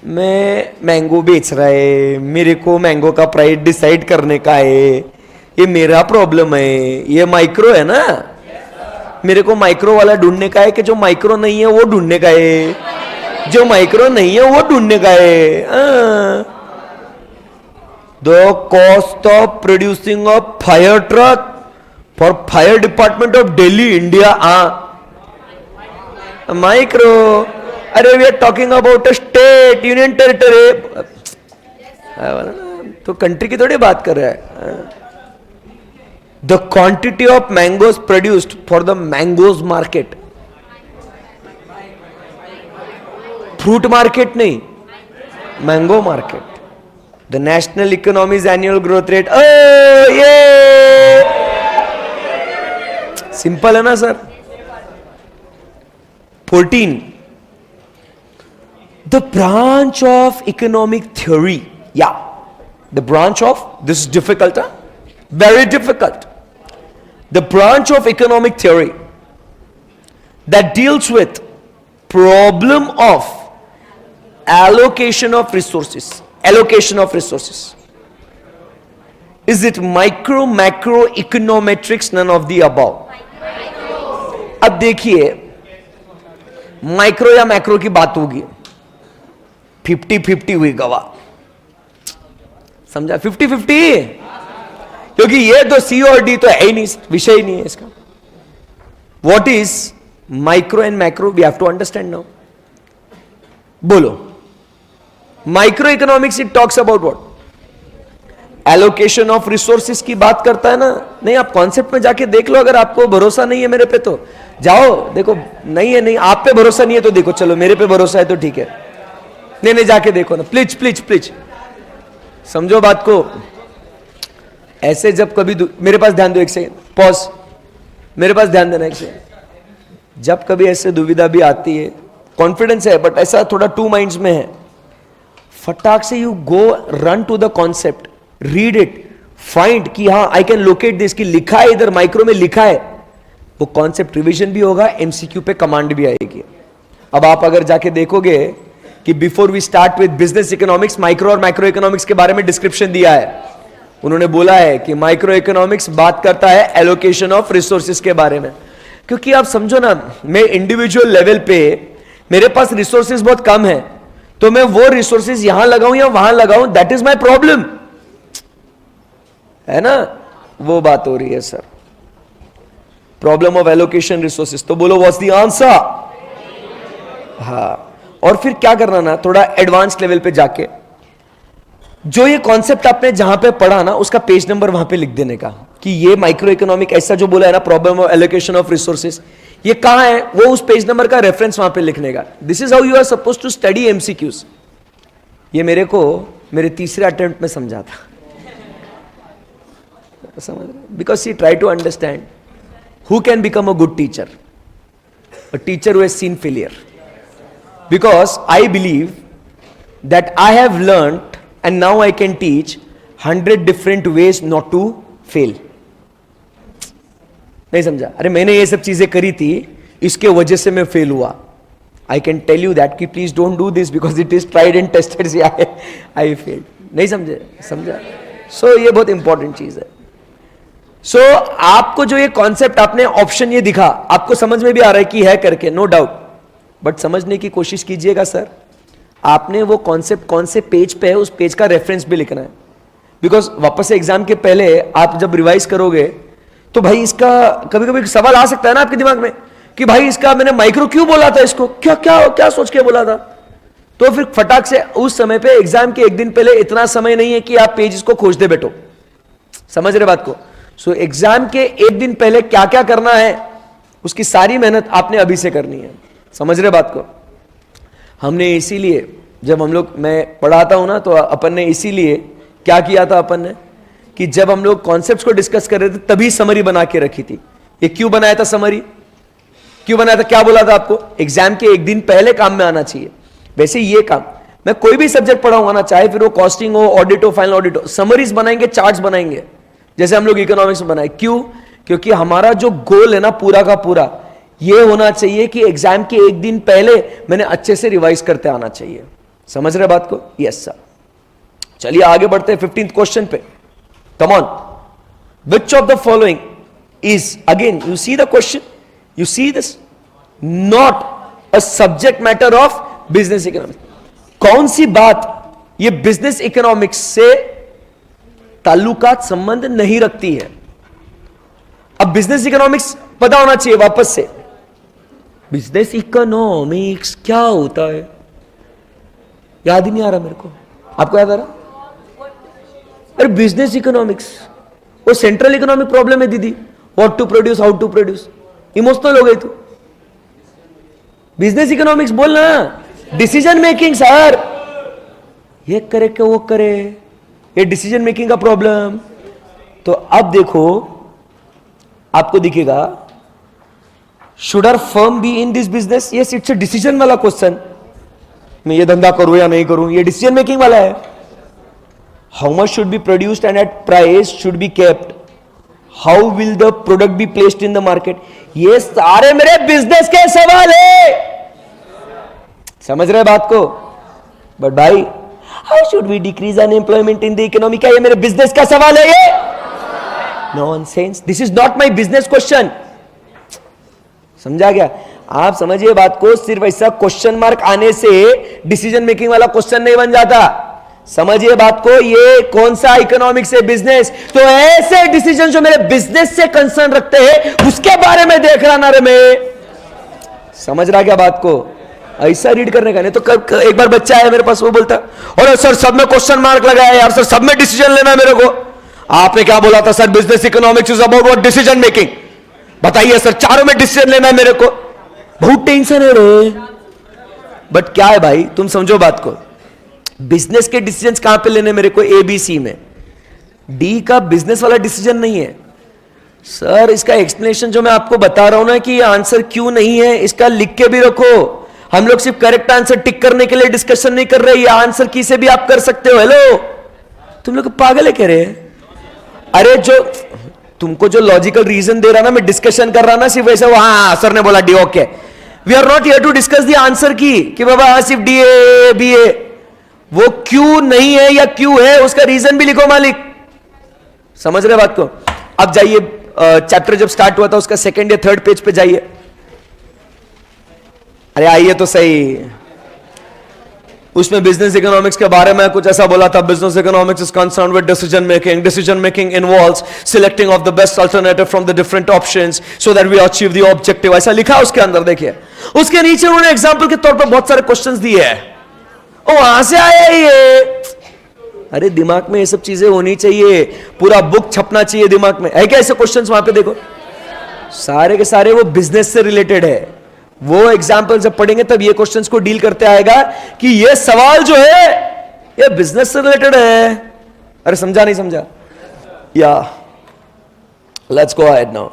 मैं मैंगो बेच रहा है, मेरे को मैंगो का प्राइस डिसाइड करने का है, ये मेरा प्रॉब्लम है, ये माइक्रो है ना? मेरे को माइक्रो वाला ढूंढने का है कि जो माइक्रो नहीं है वो ढूंढने का है, जो माइक्रो नहीं है वो ढूंढने का है। The cost of producing a fire truck for fire department of Delhi, India, micro. अरे we are talking about a state, union territory. तो कंट्री की थोड़ी बात कर रहा है। The quantity of mangoes produced for the mangoes market, fruit market नहीं, mango market. The national economy's annual growth rate, oh ये सिंपल है ना sir? 14. The branch of economic theory, yeah, the branch of, this is difficult, huh? Very difficult. The branch of economic theory that deals with problem of allocation of resources. Allocation of resources. Is it micro, macro, econometrics, none of the above? अब देखिए, micro या macro की बात होगी, 50-50 हुई गवाह। समझा? 50-50, क्योंकि ये तो सी और डी तो है ही नहीं, विषय ही नहीं है इसका। What is micro and macro? We have to understand now. बोलो। Micro economics it talks about what? Allocation of resources की बात करता है ना? नहीं, आप कॉन्सेप्ट में जाके देख लो। अगर आपको भरोसा नहीं है मेरे पे तो जाओ देखो। नहीं है, नहीं आप पे भरोसा नहीं है तो देखो, चलो मेरे पे भरोसा है तो ठीक है। नहीं नहीं जाके देखो ना, प्लीज प्लीज प्लीज समझो बात को। ऐसे जब कभी मेरे पास ध्यान दो, एक सेकंड पॉज, मेरे पास ध्यान देना एक सेकंड। जब कभी ऐसे दुविधा भी आती है, कॉन्फिडेंस है बट ऐसा थोड़ा टू माइंड्स में है, फटाक से you go run to the concept, read it, find कि हाँ आई कैन लोकेट दिस, कि लिखा है इधर माइक्रो में लिखा है, वो कॉन्सेप्ट रिवीजन भी होगा, एमसीक्यू पे कमांड भी आएगी। अब आप अगर जाके देखोगे कि before we start with business economics, micro और मैक्रो इकोनॉमिक्स के बारे में डिस्क्रिप्शन दिया है, उन्होंने बोला है कि माइक्रो इकोनॉमिक्स बात करता है एलोकेशन ऑफ रिसोर्सेज के बारे में। क्योंकि आप समझो ना, मैं इंडिविजुअल लेवल पे मेरे पास रिसोर्सेज बहुत कम है, तो मैं वो रिसोर्सेज यहां लगाऊं या वहां लगाऊं, दैट इज माय प्रॉब्लम, है ना? वो बात हो रही है sir, problem of allocation resources. तो बोलो व्हाट्स द आंसर? हाँ, और फिर क्या करना ना, थोड़ा एडवांस लेवल पे जाके जो ये कॉन्सेप्ट आपने जहां पे पढ़ा ना, उसका पेज नंबर वहां पे लिख देने का कि ये माइक्रो इकोनॉमिक ऐसा जो बोला है ना, problem of allocation of resources, ये कहां है, वो उस पेज नंबर का रेफरेंस वहां पे लिखने का। This is how you are suppose to study MCQs. ये मेरे को मेरे तीसरे अटेम्प्ट में समझा था, समझ रहे? Because see try to understand who can become a good teacher, a teacher who has seen failure. Because I believe that I have learned and now I can teach 100 different ways not to fail। नहीं समझा? अरे मैंने ये सब चीजें करी थी, इसके वजह से मैं फेल हुआ। I can tell you that कि please don't do this because it is tried and tested, see I failed। नहीं समझे? समझा? So ये बहुत इंपॉर्टेंट चीज है। So आपको जो ये कॉन्सेप्ट आपने ऑप्शन ये दिखा, आपको समझ में भी आ रहा है कि है करके, नो डाउट, बट समझने की कोशिश कीजिएगा सर। आपने वो कॉन्सेप्ट कौन से पेज पे है, उस पेज का रेफरेंस भी लिखना है। बिकॉज वापस से एग्जाम के पहले आप जब रिवाइज करोगे तो भाई इसका कभी कभी सवाल आ सकता है ना आपके दिमाग में कि भाई इसका मैंने माइक्रो क्यों बोला था, इसको क्या क्या क्या सोच के बोला था। तो फिर फटाक से उस समय पे एग्जाम के एक दिन पहले इतना समय नहीं है कि आप पेज को खोजते बैठो, समझ रहे बात को? सो एग्जाम के एक दिन पहले क्या क्या करना है, उसकी सारी मेहनत आपने अभी से करनी है, समझ रहे बात को? हमने इसीलिए जब हम लोग, मैं पढ़ाता हूं ना, तो अपन ने इसीलिए क्या किया था अपन ने कि जब हम लोग कॉन्सेप्ट्स को डिस्कस कर रहे थे तभी समरी बना के रखी थी। ये क्यों बनाया था समरी, क्यों बनाया था? क्या बोला था आपको? एग्जाम के एक दिन पहले काम में आना चाहिए। वैसे ये काम मैं कोई भी सब्जेक्ट पढ़ाऊंगा ना, चाहे फिर वो कॉस्टिंग हो, ऑडिट हो, फाइनल ऑडिट हो, समरीज बनाएंगे, चार्ट्स बनाएंगे, जैसे हम लोग इकोनॉमिक्स में बनाए। क्यों? क्योंकि हमारा जो गोल है ना पूरा का पूरा, ये होना चाहिए कि एग्जाम के एक दिन पहले मैंने अच्छे से रिवाइज करते आना चाहिए। समझ रहे बात को? Yes sir. चलिए आगे बढ़ते हैं 15th क्वेश्चन पे। Come on, which of the following is, again you see the question, you see this, not a subject matter of business economics. कौन सी बात ये बिजनेस इकोनॉमिक्स से ताल्लुकात संबंध नहीं रखती है? अब बिजनेस इकोनॉमिक्स पता होना चाहिए वापस से। बिजनेस इकोनॉमिक्स क्या होता है? याद ही नहीं आ रहा मेरे को, आपको याद आ रहा? अरे बिजनेस इकोनॉमिक्स वो सेंट्रल इकोनॉमिक प्रॉब्लम है दीदी, what to produce, how to produce. Emotional हो गई तू। बिजनेस इकोनॉमिक्स बोलना, डिसीजन मेकिंग सर, ये करे क्या वो करे, ये डिसीजन मेकिंग का प्रॉब्लम। तो अब देखो आपको दिखेगा, should our firm be in this business? Yes, it's a decision वाला क्वेश्चन। मैं ये धंधा करूं या नहीं करूं, ये डिसीजन मेकिंग वाला है। How much should be produced and at price should be kept, how will the product be placed in the market, ये सारे मेरे बिजनेस के सवाल है। समझ रहे बात को? बट भाई how should we decrease unemployment in the economy, क्या ये मेरे बिजनेस का सवाल है? ये nonsense, this is not my business question. समझा क्या? आप समझिए बात को, सिर्फ ऐसा क्वेश्चन मार्क आने से डिसीजन मेकिंग वाला क्वेश्चन नहीं बन जाता। समझिए बात को, ये कौन सा इकोनॉमिक्स है? बिजनेस। तो ऐसे डिसीजन जो मेरे बिजनेस से कंसर्न रखते हैं उसके बारे में देख रहा ना रे मैं। समझ रहा क्या बात को? ऐसा रीड करने का नहीं तो एक बार बच्चा आया मेरे पास, वो बोलता और सर सब में क्वेश्चन मार्क लगाया यार, सर सब में डिसीजन लेना है मेरे को। आपने क्या बोला था sir? Business economics is about what? Decision making. बताइए सर, चारों में डिसीजन लेना है मेरे को, बहुत टेंशन है रे। बट क्या है भाई, तुम समझो बात को, बिजनेस के डिसीजन कहां पे लेने मेरे को? ABC में। डी का बिजनेस वाला डिसीजन नहीं है सर। इसका एक्सप्लेनेशन जो मैं आपको बता रहा हूं ना कि ये आंसर क्यों नहीं है, इसका लिख के भी रखो। हम लोग सिर्फ करेक्ट आंसर टिक करने के लिए डिस्कशन नहीं कर रहे, ये आंसर की से भी आप कर सकते हो। हेलो, तुम लोग पागल है कह रहे? अरे जो तुमको जो लॉजिकल रीजन दे रहा ना, मैं डिस्कशन कर रहा ना सिर्फ वैसे, वो हाँ सर ने बोला D, okay, we are not here to discuss the answer की कि बाबा हाँ सिर्फ डी ए बी ए। वो क्यों नहीं है या क्यों है उसका रीजन भी लिखो मालिक। समझ रहे बात को? अब जाइए, चैप्टर जब स्टार्ट हुआ था उसका सेकंड या थर्ड पेज पे जाइए। अरे आइए तो सही। उसमें बिजनेस इकोनॉमिक्स के बारे में कुछ ऐसा बोला था, business economics is concern with decision making involves selecting of the best alternative from the different options so that we achieve the objective, ऐसा लिखा उसके अंदर। देखिए उसके नीचे उन्होंने एग्जांपल के तौर पर बहुत सारे क्वेश्चंस दिए हैं। ओ वहां से आया ये। अरे दिमाग में ये सब चीजें होनी चाहिए, पूरा बुक छपना चाहिए दिमाग में। है क्या ऐसे क्वेश्चंस वहां पे? देखो सारे के सारे वो बिजनेस से रिलेटेड है। वो एग्जाम्पल जब पढ़ेंगे तब ये क्वेश्चंस को डील करते आएगा कि ये सवाल जो है ये बिजनेस से रिलेटेड है। अरे समझा नहीं समझा? या लेट्स गो अहेड नाउ।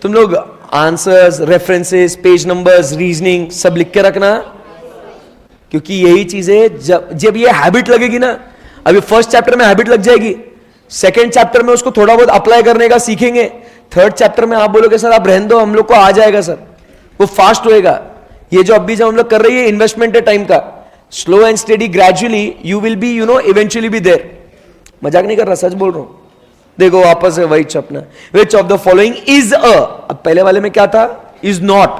तुम लोग answers, references, page numbers, reasoning सब लिख के रखना, क्योंकि यही चीजें जब ये हैबिट लगेगी ना, अभी फर्स्ट चैप्टर में हैबिट लग जाएगी, सेकेंड चैप्टर में उसको थोड़ा बहुत अप्लाई करने का सीखेंगे, थर्ड चैप्टर में आप बोलोगे सर आप रहने दो, हम लोग को आ जाएगा सर, वो फास्ट होएगा। ये जो अभी जब हम लोग कर रहे हैं इन्वेस्टमेंट है टाइम का, slow and steady gradually you will be eventually be there. मजाक नहीं कर रहा, सच बोल रहा हूं। देखो वापस है वही छपना, which of the following is a, अब पहले वाले में क्या था? इज नॉट,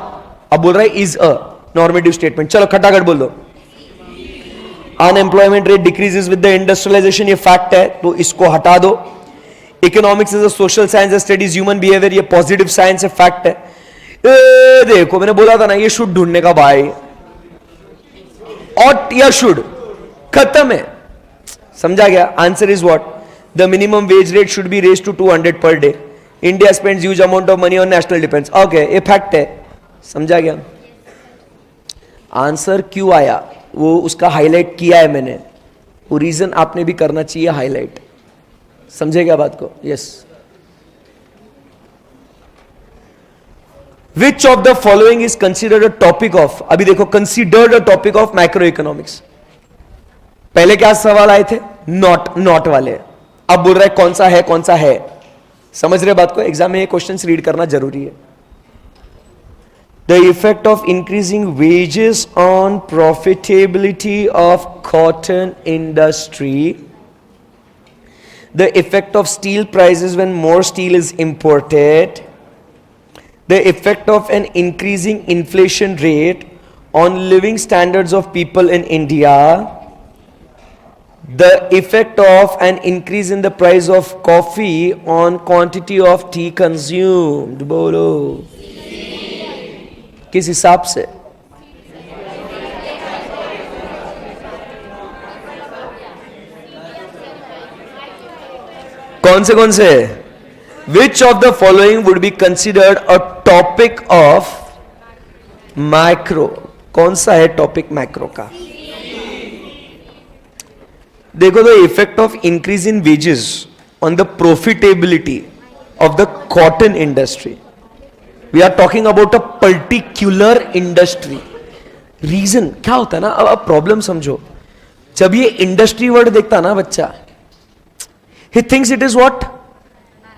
अब बोल रहा है इज अ नॉर्मेटिव स्टेटमेंट। चलो खटाखट बोल दो। Unemployment rate decreases with the industrialization, ये फैक्ट है तो इसको हटा दो। Economics is a social science, studies human behaviour, ये पॉजिटिव साइंस है, फैक्ट है। देखो मैंने बोला था ना ये शुड ढूंढने का भाई, ऑट या शुड, खत्म है, समझा गया? Answer is what? The minimum wage rate should be raise to 200 per day. India spends huge amount of money on national defence. Okay ये फैक्ट है, समझा गया? आंसर क्यों आया वो उसका हाईलाइट किया है मैंने, वो रीजन आपने भी करना चाहिए हाईलाइट। समझेगा बात को? Yes. Which of the following is considered a topic of, अभी देखो considered a topic of macro economics. पहले क्या सवाल आए थे? नॉट वाले। अब बोल रहा है कौन सा है, कौन सा है। समझ रहे बात को? एग्जाम में ये क्वेश्चंस रीड करना जरूरी है। The effect of increasing wages on profitability of cotton industry, the effect of steel prices when more steel is imported, the effect of an increasing inflation rate on living standards of people in India, the effect of an increase in the price of coffee on quantity of tea consumed. Bolo. किस हिसाब से? कौन से? Which of the following would be considered a topic of macro? कौन सा है topic macro का? देखो, the effect of increase in wages on the profitability of the cotton industry. We are talking about a particular industry. Reason क्या होता है ना, अब प्रॉब्लम समझो। जब ये इंडस्ट्री वर्ड देखता ना बच्चा, he thinks it is what?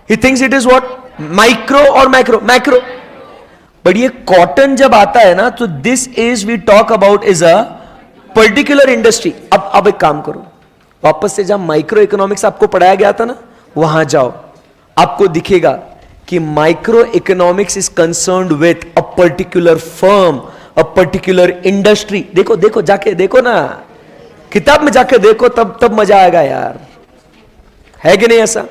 He thinks it is what? Micro और मैक्रो। बट ये कॉटन जब आता है ना, तो this is we talk about is a particular industry. अब एक काम करो, वापस से जब माइक्रो इकोनॉमिक्स आपको पढ़ाया गया था ना, वहां जाओ, आपको दिखेगा कि micro economics is concerned with a particular firm, a particular industry. देखो जाके देखो ना, किताब में जाके देखो, तब मजा आएगा यार, है कि नहीं? ऐसा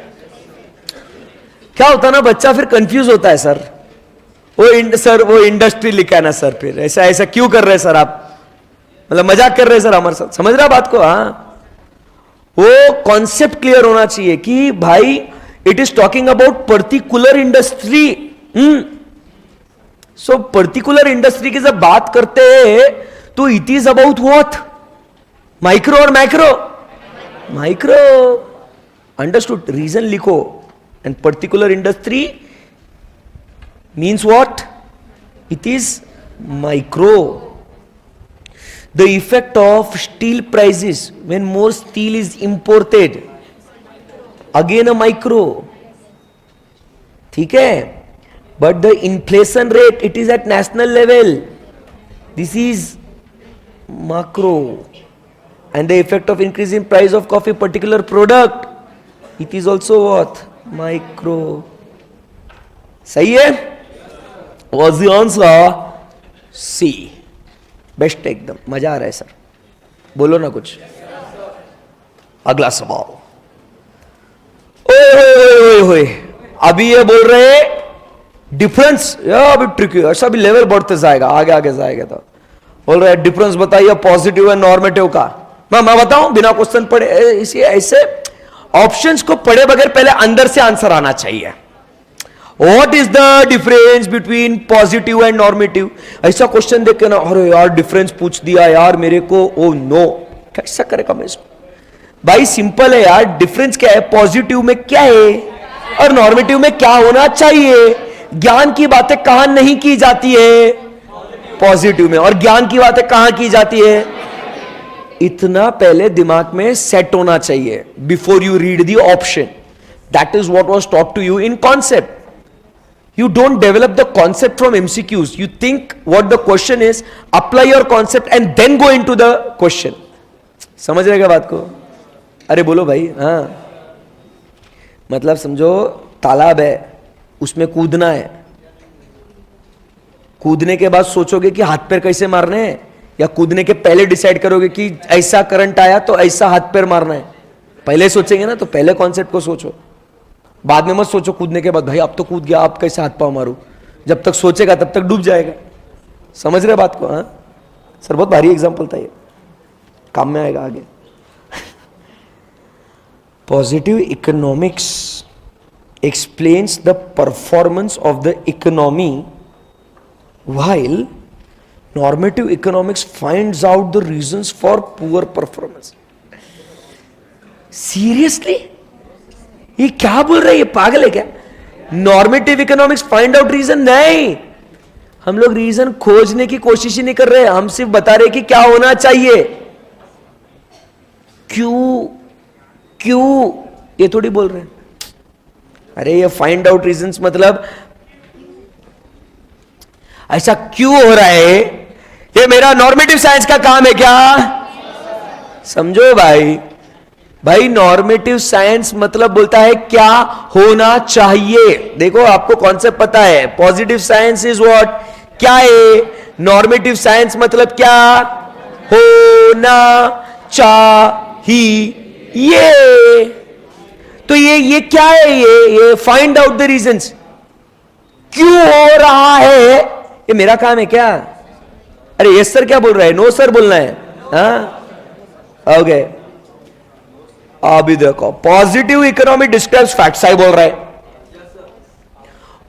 क्या होता ना, बच्चा फिर कंफ्यूज होता है, सर वो इंडस्ट्री लिखा है ना सर, फिर ऐसा क्यों कर रहे हैं सर आप, मतलब मजाक कर रहे हैं सर हमारे साथ। समझ रहा बात को? हाँ, वो कॉन्सेप्ट क्लियर होना चाहिए कि भाई it is talking about particular industry. So particular industry की जब बात करते हैं तो it is about what? Micro और माइक्रो। अंडरस्टूड? रीजन लिखो। And particular industry means what? It is micro. The effect of steel prices when more steel is imported, again a micro. ठीक है? But the inflation rate, it is at national level. This is macro. And the effect of increase in price of coffee, particular product, it is also what micro. सही है. Was the answer C. Best एकदम. मजा आ रहा है sir. बोलो ना कुछ. अगला सवाल. ओए अभी ये बोल रहे डिफरेंस. अभी ट्रिकी. ऐसा भी लेवल बढ़ते जाएगा, आगे आगे जाएगा. तो बोल रहे डिफरेंस बताइए पॉजिटिव एंड नॉर्मेटिव का. मैं बताऊं बिना क्वेश्चन पढ़े. इसी ऐसे ऑप्शंस को पढ़े बगैर पहले अंदर से आंसर आना चाहिए. What is the difference between positive and normative. ऐसा क्वेश्चन देख के ना, अरे यार डिफरेंस पूछ दिया यार मेरे को. ओ नो, कैसा करेगा मैं इसमें. भाई सिंपल है यार. डिफरेंस क्या है. पॉजिटिव में क्या है और नॉर्मेटिव में क्या होना चाहिए. ज्ञान की बातें कहां नहीं की जाती है. पॉजिटिव में. और ज्ञान की बातें कहां की जाती है. इतना पहले दिमाग में सेट होना चाहिए before you read the option. That is what was taught to you in concept. You don't develop the concept from MCQs. You think what the question is, apply your concept and then go into the question. समझ रहेगा बात को. अरे बोलो भाई. हाँ, मतलब समझो तालाब है, उसमें कूदना है. कूदने के बाद सोचोगे कि हाथ पैर कैसे मारने हैं, या कूदने के पहले डिसाइड करोगे कि ऐसा करंट आया तो ऐसा हाथ पैर मारना है. पहले सोचेंगे ना, तो पहले कॉन्सेप्ट को सोचो. बाद में मत सोचो कूदने के बाद भाई अब तो कूद गया, आप कैसे हाथ पांव मारू. जब तक सोचेगा तब तक डूब जाएगा. समझ रहे बात को. हाँ सर, बहुत भारी एग्जांपल था ये, काम में आएगा आगे. Positive economics explains the performance of the economy, while normative economics finds out the reasons for poor performance. Seriously ये क्या बोल रहे हैं. ये पागल है क्या. Normative economics find out reason. नहीं, हम लोग रीजन खोजने की कोशिश ही नहीं कर रहे. हम सिर्फ बता रहे कि क्या होना चाहिए. क्यों ये थोड़ी बोल रहे हैं. अरे ये फाइंड आउट रीजंस मतलब ऐसा क्यों हो रहा है, ये मेरा नॉर्मेटिव साइंस का काम है क्या. समझो भाई. भाई नॉर्मेटिव साइंस मतलब बोलता है क्या होना चाहिए. देखो आपको कॉन्सेप्ट पता है. पॉजिटिव साइंस इज व्हाट, क्या है. नॉर्मेटिव साइंस मतलब क्या होना चाहिए. तो ये क्या है. ये फाइंड आउट द रीजंस. क्यों हो रहा है, ये मेरा काम है क्या. अरे यस सर क्या बोल रहा है. नो सर बोलना है. हाँ ओके. अभी देखो पॉजिटिव इकोनॉमिक डिस्क्राइब्स फैक्ट्स. आई बोल रहा है.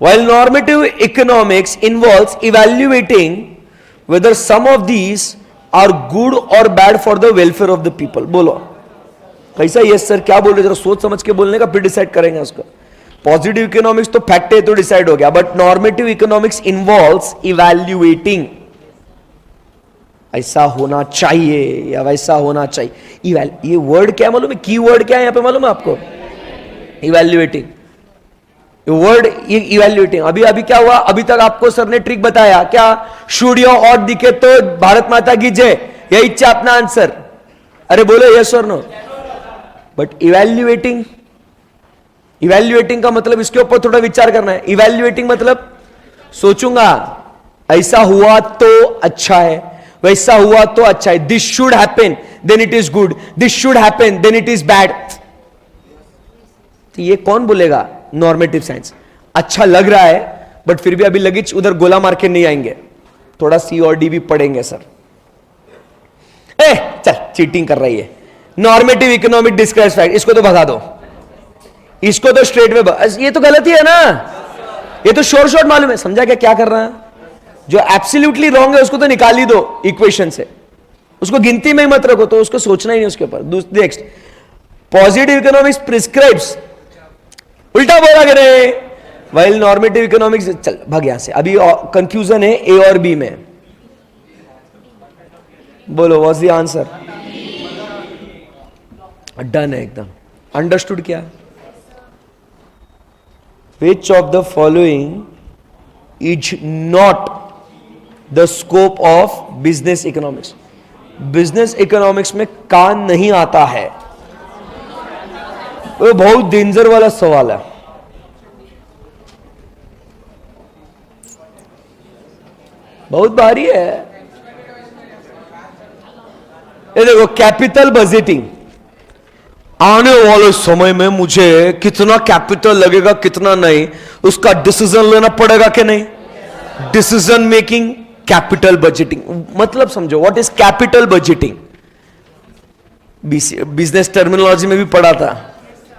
while normative economics involves evaluating whether some of these are good or bad for the welfare of the people. बोलो कैसा. यस सर क्या बोल रहे. जरा सोच समझ के बोलने का, फिर डिसाइड करेंगे उसको. पॉजिटिव इकोनॉमिक्स तो फैक्ट है तो डिसाइड हो गया, but normative economics involves evaluating. ऐसा होना चाहिए या वैसा होना चाहिए. ये वर्ड क्या मालूम है. की वर्ड क्या है यहां पे मालूम है आपको. इवैल्यूएटिंग. Word evaluating. अभी क्या हुआ. अभी तक आपको सर ने ट्रिक बताया क्या. शुड या और दिखे तो भारत माता की जय, यही इच्छा अपना आंसर. अरे बोलो यस और नो. बट इवैल्यूएटिंग का मतलब इसके ऊपर थोड़ा विचार करना है. इवैल्यूएटिंग मतलब सोचूंगा ऐसा हुआ तो अच्छा है, वैसा हुआ तो अच्छा है. This should happen then it is good, this should happen then it is bad. तो ये कौन बोलेगा. Normative science. अच्छा लग रहा है बट फिर भी अभी लगेज उधर गोला मार के नहीं आएंगे, थोड़ा सी और डी भी पढ़ेंगे सर. चल चीटिंग कर रही है. नॉर्मेटिव इकोनॉमिक डिस्क्राइब्स फैक्ट, इसको तो भगा दो. इसको तो स्ट्रेट में ये तो गलत ही है ना. ये तो शॉर्ट मालूम है. समझा क्या कर रहा है. जो एब्सोल्युटली रॉन्ग है उसको तो निकाल ही दो इक्वेशन से. उसको गिनती में ही मत रखो, तो उसको सोचना ही नहीं उसके ऊपर. Next, positive economics prescribes. उल्टा बोला कि नहीं. While normative economics. चल भाग यहां से. अभी कंफ्यूजन है ए और बी में. बोलो व्हाट्स द आंसर. डन है एकदम. अंडरस्टूड क्या. विच of the following is not the scope of business economics. Business economics में कान नहीं आता है. वो बहुत डेंजर वाला सवाल है। बहुत भारी है। ये देखो, कैपिटल बजटिंग, आने वाले समय में मुझे कितना कैपिटल लगेगा कितना नहीं, उसका डिसीजन लेना पड़ेगा कि नहीं। डिसीजन मेकिंग, कैपिटल बजटिंग, मतलब समझो what is capital budgeting. Business terminology में भी पढ़ा था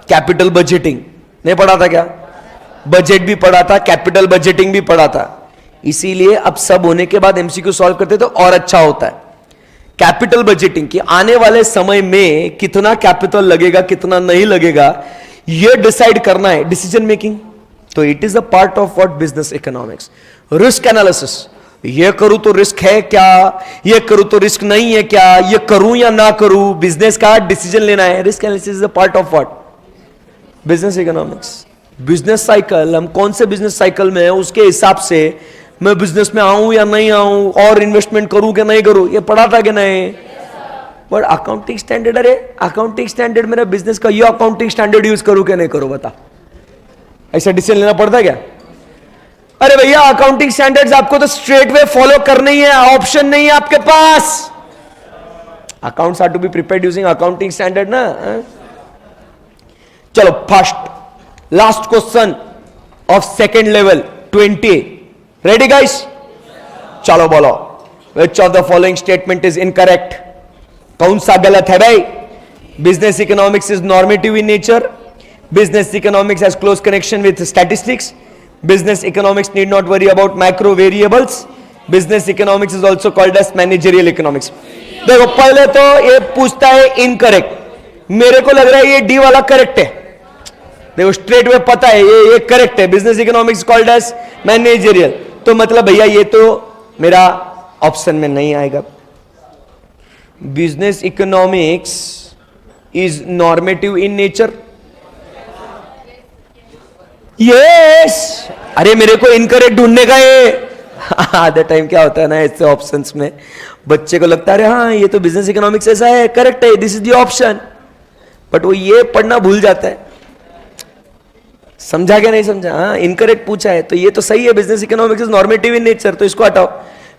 कैपिटल बजटिंग, नहीं पढ़ा था क्या? बजट भी पढ़ा था, कैपिटल बजटिंग भी पढ़ा था। इसीलिए अब सब होने के बाद एमसीक्यू सॉल्व करते तो और अच्छा होता है। कैपिटल बजटिंग की आने वाले समय में कितना कैपिटल लगेगा कितना नहीं लगेगा, यह डिसाइड करना है, डिसीजन मेकिंग। तो it is a part of what business economics. Risk analysis, ये करूं तो रिस्क है क्या, ये करूं तो रिस्क नहीं है क्या, ये करूं या ना करूं, बिजनेस का डिसीजन लेना है। Risk analysis is a part of what business economics. Business cycle, हम कौन से बिजनेस साइकिल में है उसके हिसाब से मैं बिजनेस में आऊं या नहीं आऊं, और इन्वेस्टमेंट करूं कि नहीं करूं, ये पढ़ा था कि नहीं? बट अकाउंटिंग स्टैंडर्ड, अरे अकाउंटिंग स्टैंडर्ड मेरा बिजनेस का, ये अकाउंटिंग स्टैंडर्ड यूज करूं कि नहीं करूं, बता। ऐसा डिसीजन लेना पड़ता है क्या? अरे भैया, अकाउंटिंग स्टैंडर्ड्स आपको तो स्ट्रेट वे फॉलो करना ही है, ऑप्शन नहीं है आपके पास। Accounts are to be prepared using accounting standard ना। चलो first last question of second level 20। Ready guys? चलो बोलो, which of the following statement is incorrect? कौन सा गलत है भाई? Business economics is normative in nature, business economics has close connection with statistics, business economics need not worry about macro variables, business economics is also called as managerial economics। देखो, पहले तो ये पूछता है इनकरेक्ट, मेरे को लग रहा है ये डी वाला करेक्ट है। देखो स्ट्रेट वे पता है ये करेक्ट है, business economics called as managerial, तो मतलब भैया ये तो मेरा ऑप्शन में नहीं आएगा। Business economics is normative in nature, yes. अरे मेरे को इनकरेक्ट ढूंढने का है। आधा टाइम क्या होता है ना ऐसे ऑप्शंस में, बच्चे को लगता है हाँ ये तो बिजनेस इकोनॉमिक्स ऐसा है, करेक्ट है, this is the option, but वो ये पढ़ना भूल जाता है। समझा क्या नहीं समझा? हाँ, इनकरेक्ट पूछा है तो ये तो सही है, business economics is normative in nature, तो इसको हटाओ।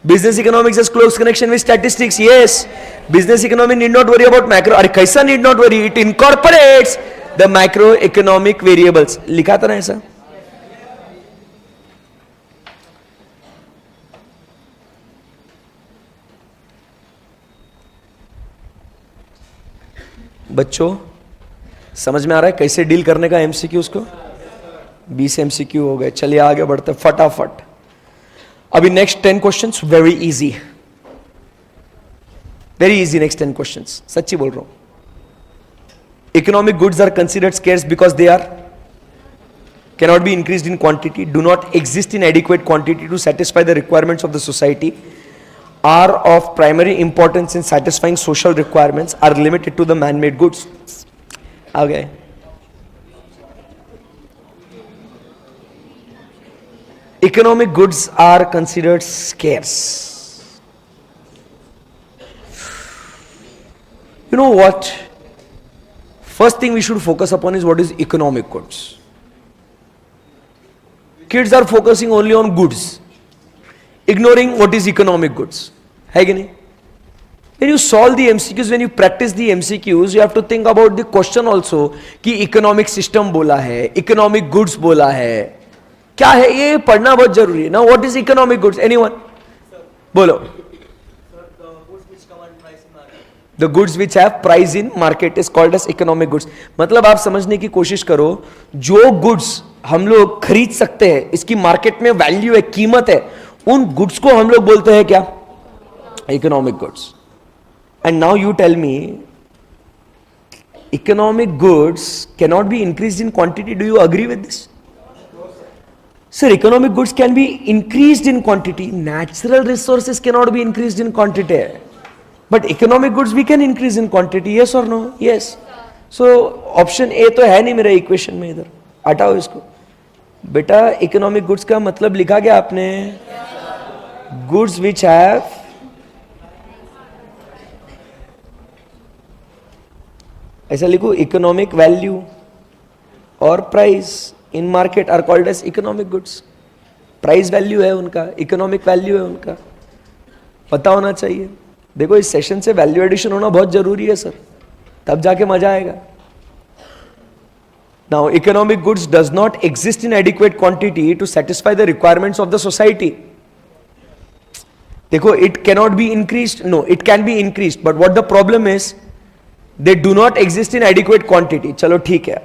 Business economics is close connection with statistics, yes. Business economy need not worry about macro, अरे कैसा need not worry, it incorporates the micro economic variables, लिखा था ना ऐसा। बच्चों समझ में आ रहा है कैसे डील करने का एमसीक्यूज को? 20 एमसीक्यू हो गए, चलिए आगे बढ़ते फटाफट। अभी next 10 questions very easy, very easy next 10 questions, सच्ची बोल रहा हूं। Economic goods are considered scarce because they are cannot be increased in quantity, do not exist in adequate quantity to satisfy the requirements of the society, are of primary importance in satisfying social requirements, are limited to the man-made goods. Okay. Economic goods are considered scarce. You know what? First thing we should focus upon is what is economic goods. Kids are focusing only on goods, ignoring what is economic goods. है कि नहीं? When you solve the MCQs, when you practice the MCQs, you have to think about the question also कि economic system बोला है, economic goods बोला है, क्या है ये पढ़ना बहुत जरूरी है। Now what is economic goods? Anyone? बोलो। The goods which have price in market is called as economic goods. मतलब आप समझने की कोशिश करो, जो goods हम लोग खरीद सकते हैं, इसकी मार्केट में वैल्यू है, कीमत है, उन गुड्स को हम लोग बोलते हैं क्या? Economic goods. And now you tell me, economic goods can not be increase in quantity, do you agree with this? Sir, economic goods can be increase in quantity, natural resources can not be increase in quantity, but economic goods we can increase in quantity, yes और no? Yes. So option A तो है नहीं मेरे equation में, इधर हटाओ इसको। बेटा इकोनॉमिक गुड्स का मतलब लिखा गया आपने, गुड्स विच हैव ऐसा लिखो, इकोनॉमिक वैल्यू, और price in market are called as economic goods. Price value है उनका, इकोनॉमिक वैल्यू है उनका, पता होना चाहिए. देखो इस सेशन से वैल्यू एडिशन होना बहुत जरूरी है सर, तब जाके मजा आएगा. Now economic goods does not exist in adequate quantity to satisfy the requirements of the society. देखो it cannot be increased, no it can be increased, but what the problem is they do not exist in adequate quantity. चलो ठीक है.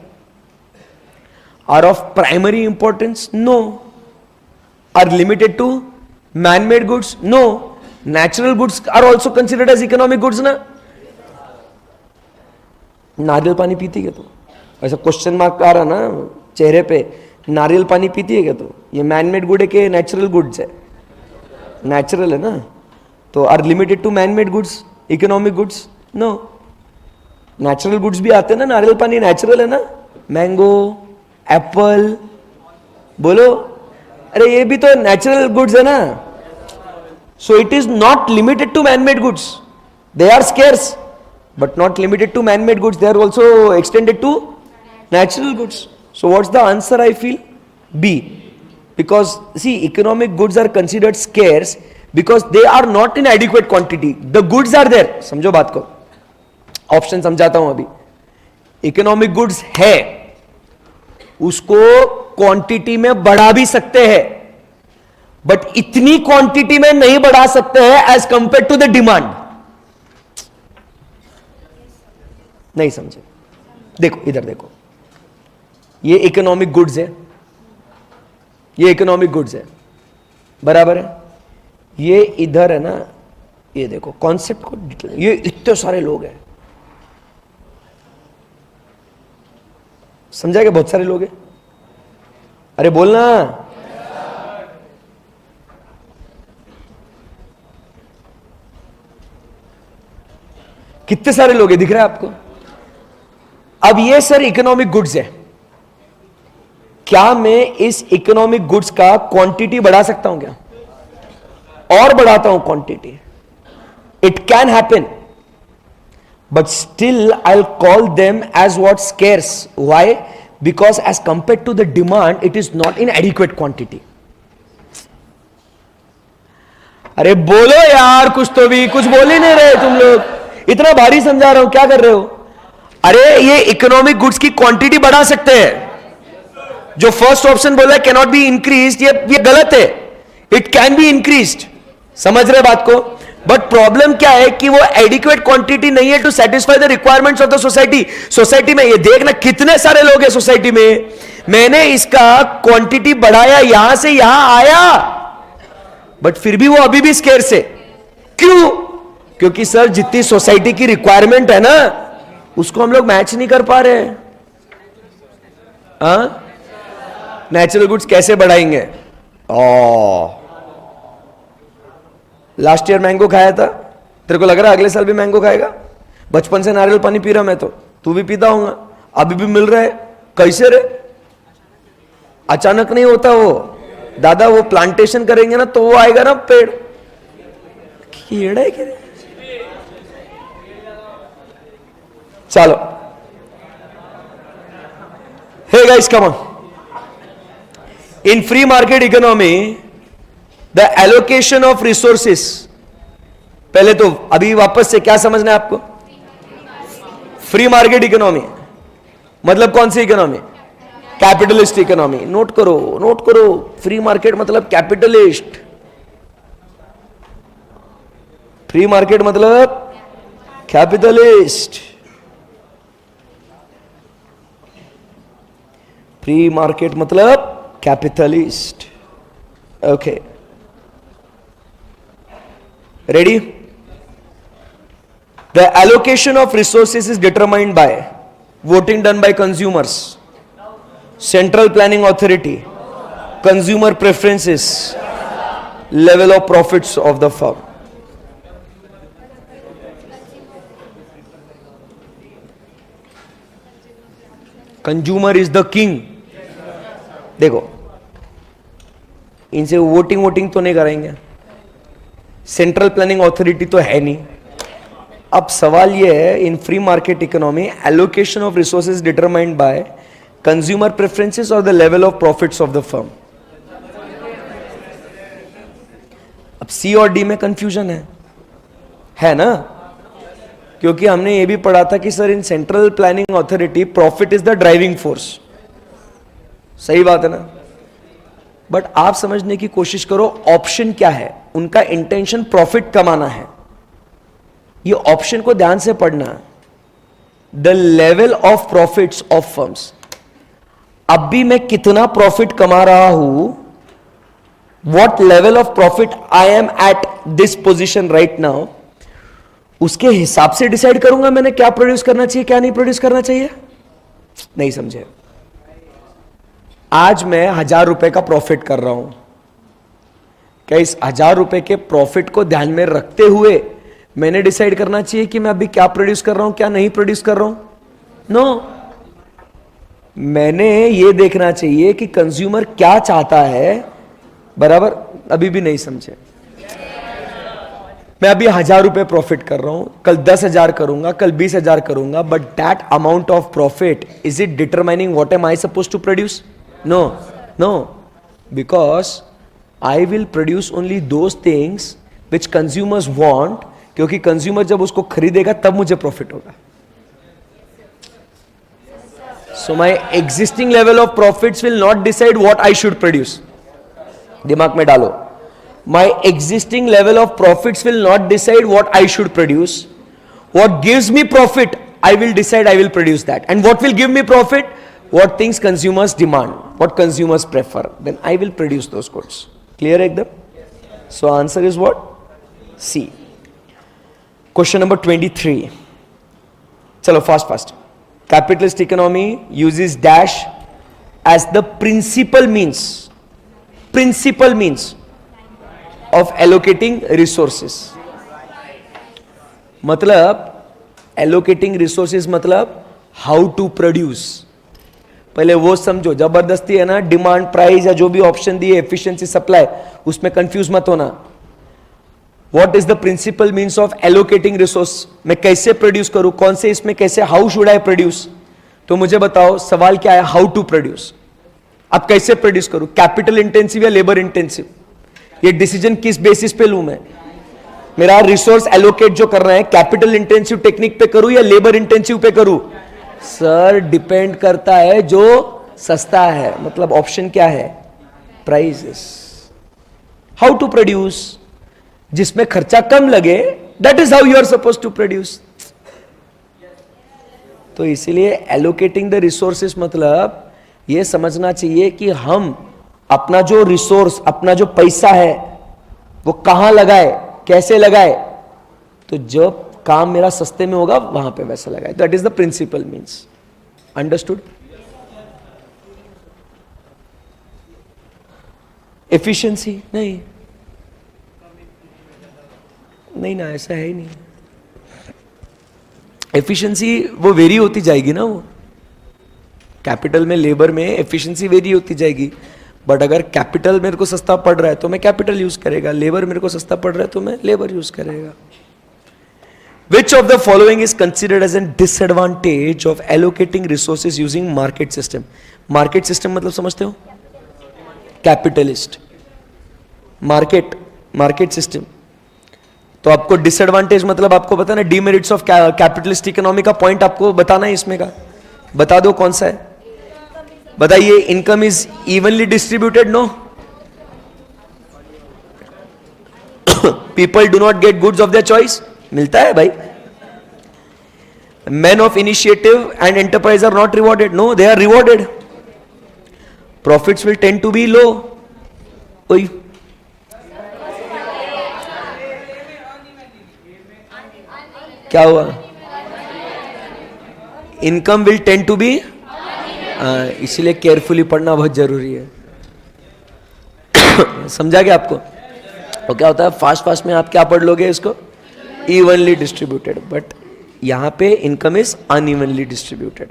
Are of primary importance? No. Are limited to man made goods? No. Natural goods are also considered as economic goods ना. नारियल पानी पीती है तो ऐसा क्वेश्चन मार्क आ रहा ना चेहरे पे, नारियल पानी पीती है क्या? तो ये मैन मेड गुड है कि नेचुरल गुड्स है? नेचुरल है ना. तो are limited to man made goods economic goods? No. Natural goods भी आते हैं ना, नारियल पानी नेचुरल है ना. मैंगो, एप्पल, बोलो अरे ये भी तो नेचुरल गुड्स है ना. So it is not limited to man-made goods. They are scarce, but not limited to man-made goods. They are also extended to natural goods. So what's the answer I feel? B. Because see, economic goods are considered scarce because they are not in adequate quantity. The goods are there. समझो बात को. Option समझाता हूं अभी. Economic goods है, उसको quantity में बढ़ा भी सकते हैं, बट इतनी क्वांटिटी में नहीं बढ़ा सकते हैं as compare to the demand. नहीं समझे? देखो इधर देखो, ये इकोनॉमिक गुड्स है, ये इकोनॉमिक गुड्स है, बराबर है. ये इधर है ना, ये देखो कॉन्सेप्ट को, ये इतने सारे लोग हैं, समझा क्या? बहुत सारे लोग हैं. अरे बोलना. कितने सारे लोग हैं दिख रहा है आपको? अब ये सर इकोनॉमिक गुड्स है, क्या मैं इस इकोनॉमिक गुड्स का क्वांटिटी बढ़ा सकता हूं क्या? और बढ़ाता हूं quantity, it can happen, but still I will call them as what? Scarce. Why? Because as compare to the demand it is not in adequate quantity. अरे बोलो यार कुछ तो भी, कुछ बोल ही नहीं रहे तुम लोग. इतना भारी समझा रहा हूं, क्या कर रहे हो? अरे ये इकोनॉमिक गुड्स की क्वांटिटी बढ़ा सकते हैं. जो फर्स्ट ऑप्शन बोला कैन नॉट बी इंक्रीज्ड, ये गलत है. It can be increased. समझ रहे बात को? बट प्रॉब्लम क्या है कि वो एडिक्वेट क्वांटिटी नहीं है to satisfy the requirements of the society. Society में ये देखना कितने सारे लोग हैं सोसाइटी में, मैंने इसका क्वांटिटी बढ़ाया, यहां से यहां आया, बट फिर भी वो अभी भी स्केर्स है. क्यों? क्योंकि सर जितनी सोसाइटी की रिक्वायरमेंट है ना, उसको हम लोग मैच नहीं कर पा रहे. नेचुरल गुड्स कैसे बढ़ाएंगे? लास्ट ईयर मैंगो खाया था, तेरे को लग रहा है अगले साल भी मैंगो खाएगा? बचपन से नारियल पानी पी रहा मैं, तो तू भी पीता होगा, अभी भी मिल रहा है. कैसे रे? अचानक नहीं होता वो दादा, वो प्लांटेशन करेंगे ना तो वो आएगा ना पेड़. कीड़ा है क्या? चलो, hey guys, come on. In free market economy, the allocation of resources, पहले तो अभी वापस से क्या समझना है आपको? फ्री मार्केट इकोनॉमी मतलब कौन सी इकोनॉमी? Capitalist economy. नोट करो, नोट करो. फ्री मार्केट मतलब कैपिटलिस्ट. फ्री मार्केट मतलब कैपिटलिस्ट. फ्री मार्केट मतलब capitalist. Okay, ready? The allocation of resources is determined by voting done by consumers, central planning authority, consumer preferences, level of profits of the firm. Consumer is the king. देखो, इनसे voting तो नहीं कराएंगे, central planning authority तो है नहीं. अब सवाल यह है, in free market economy allocation of resources determined by consumer preferences और the level of profits of the firm? अब सी और डी में कंफ्यूजन है ना? क्योंकि हमने ये भी पढ़ा था कि sir in central planning authority profit is the driving force. सही बात है ना? बट आप समझने की कोशिश करो ऑप्शन क्या है. उनका इंटेंशन प्रॉफिट कमाना है. ये ऑप्शन को ध्यान से पढ़ना. The level of profits of firms. अब भी मैं कितना प्रॉफिट कमा रहा हूं, what level of profit I am at this position right now, उसके हिसाब से डिसाइड करूंगा मैंने क्या प्रोड्यूस करना चाहिए, क्या नहीं प्रोड्यूस करना चाहिए. नहीं समझे? आज मैं 1000 रुपए का प्रॉफिट कर रहा हूं. क्या इस 1000 रुपए के प्रॉफिट को ध्यान में रखते हुए मैंने डिसाइड करना चाहिए कि मैं अभी क्या प्रोड्यूस कर रहा हूं, क्या नहीं प्रोड्यूस कर रहा हूं? नो. मैंने ये देखना चाहिए कि कंज्यूमर क्या चाहता है. बराबर? अभी भी नहीं समझे? मैं अभी 1000 रुपए प्रॉफिट कर रहा हूं, कल 10,000 करूंगा, कल 20,000 करूंगा, but that amount of profit, is it determining what am I suppose to produce? No. No. Because I will produce only those things which consumers want. क्योंकि कंज्यूमर जब उसको खरीदेगा तब मुझे प्रॉफिट होगा. So my existing level of profits will not decide what I should produce. दिमाग में डालो. My existing level of profits will not decide what I should produce. What gives me profit, I will decide I will produce that. And what will give me profit? What things consumers demand, what consumers prefer. Then I will produce those goods. Clear ekdam? So answer is what? C. Question number 23. Chalo fast. Capitalist economy uses dash as the principal means of allocating resources. मतलब allocating resources मतलब how to produce. पहले वो समझो. जबरदस्ती है ना, demand, price या जो भी ऑप्शन दिए, एफिशिएंसी, सप्लाई, उसमें कंफ्यूज मत होना. What is the principal means of allocating resource? मैं कैसे प्रोड्यूस करूं, कौन से इसमें कैसे, हाउ शुड आई प्रोड्यूस? तो मुझे बताओ सवाल क्या है? How to produce. अब कैसे प्रोड्यूस करूं? कैपिटल इंटेंसिव या लेबर इंटेंसिव? ये डिसीजन किस बेसिस पे लूं मैं? मेरा रिसोर्स एलोकेट जो कर रहे हैं, कैपिटल इंटेंसिव टेक्निक पे करूं या लेबर इंटेंसिव पे करूं? सर डिपेंड करता है जो सस्ता है. मतलब ऑप्शन क्या है? प्राइसेस. How to produce? जिसमें खर्चा कम लगे, that is how you are suppose to produce. तो इसीलिए एलोकेटिंग द रिसोर्सेस मतलब यह समझना चाहिए कि हम अपना जो रिसोर्स, अपना जो पैसा है, वो कहां लगाए, कैसे लगाए. तो जब काम मेरा सस्ते में होगा वहां पे वैसा लगाए. That is the principal means. Understood? Efficiency नहीं ना, ऐसा है ही नहीं. एफिशिएंसी वो वेरी होती जाएगी ना. वो कैपिटल में, लेबर में एफिशिएंसी वेरी होती जाएगी. बट अगर कैपिटल मेरे को सस्ता पड़ रहा है तो मैं कैपिटल यूज करेगा, लेबर मेरे को सस्ता पड़ रहा है तो मैं लेबर यूज करेगा. Which of the following is considered as an disadvantage of allocating resources using market system? Market system मतलब समझते हो? Capitalist market system. तो आपको डिसएडवांटेज मतलब आपको बताना, डीमेरिट्स ऑफ कैपिटलिस्ट इकोनॉमी का पॉइंट आपको बताना है इसमें का. बता दो कौन सा है. बताइए. Income is evenly distributed. No. People do not get goods of their choice. मिलता है भाई. men of initiative and enterprise are not rewarded. No, they are rewarded. Profits will tend to be low. Oi. क्या हुआ? Income will tend to be, इसलिए carefully पढ़ना बहुत जरूरी है. समझा क्या आपको? तो क्या होता है, फास्ट में आप क्या पढ़ लोगे इसको? Evenly distributed. बट यहां पे income is unevenly distributed.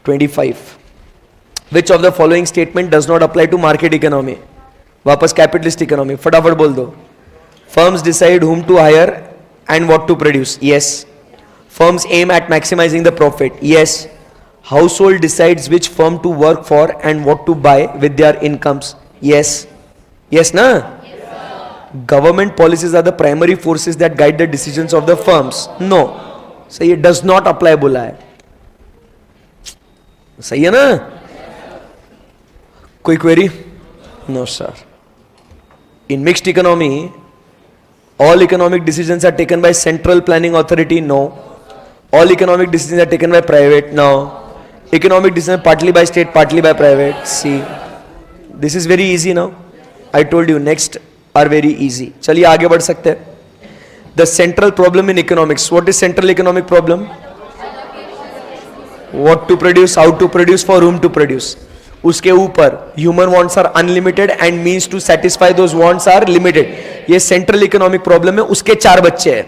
25. Which of the following statement does not apply to market economy? वापस कैपिटलिस्ट इकोनॉमी. फटाफट बोल दो. Firms decide whom to hire and what to produce. Yes. Firms aim at maximizing the profit. Yes. Household decides which firm to work for and what to buy with their incomes. Yes. Yes, na? Government policies are the primary forces that guide the decisions of the firms. No. So it does not apply बोला है. सही है ना? कोई query? No, sir. In mixed economy, all economic decisions are taken by central planning authority. No. All economic decisions are taken by private. No. Economic decisions partly by state, partly by private. See, this is very easy now. I told you next are very easy. चलिए आगे बढ़ सकते हैं. The central problem in economics. What is central economic problem? What to produce, how to produce, for whom to produce. उसके ऊपर human wants are unlimited and means to satisfy those wants are limited. ये central economic problem है. उसके चार बच्चे हैं.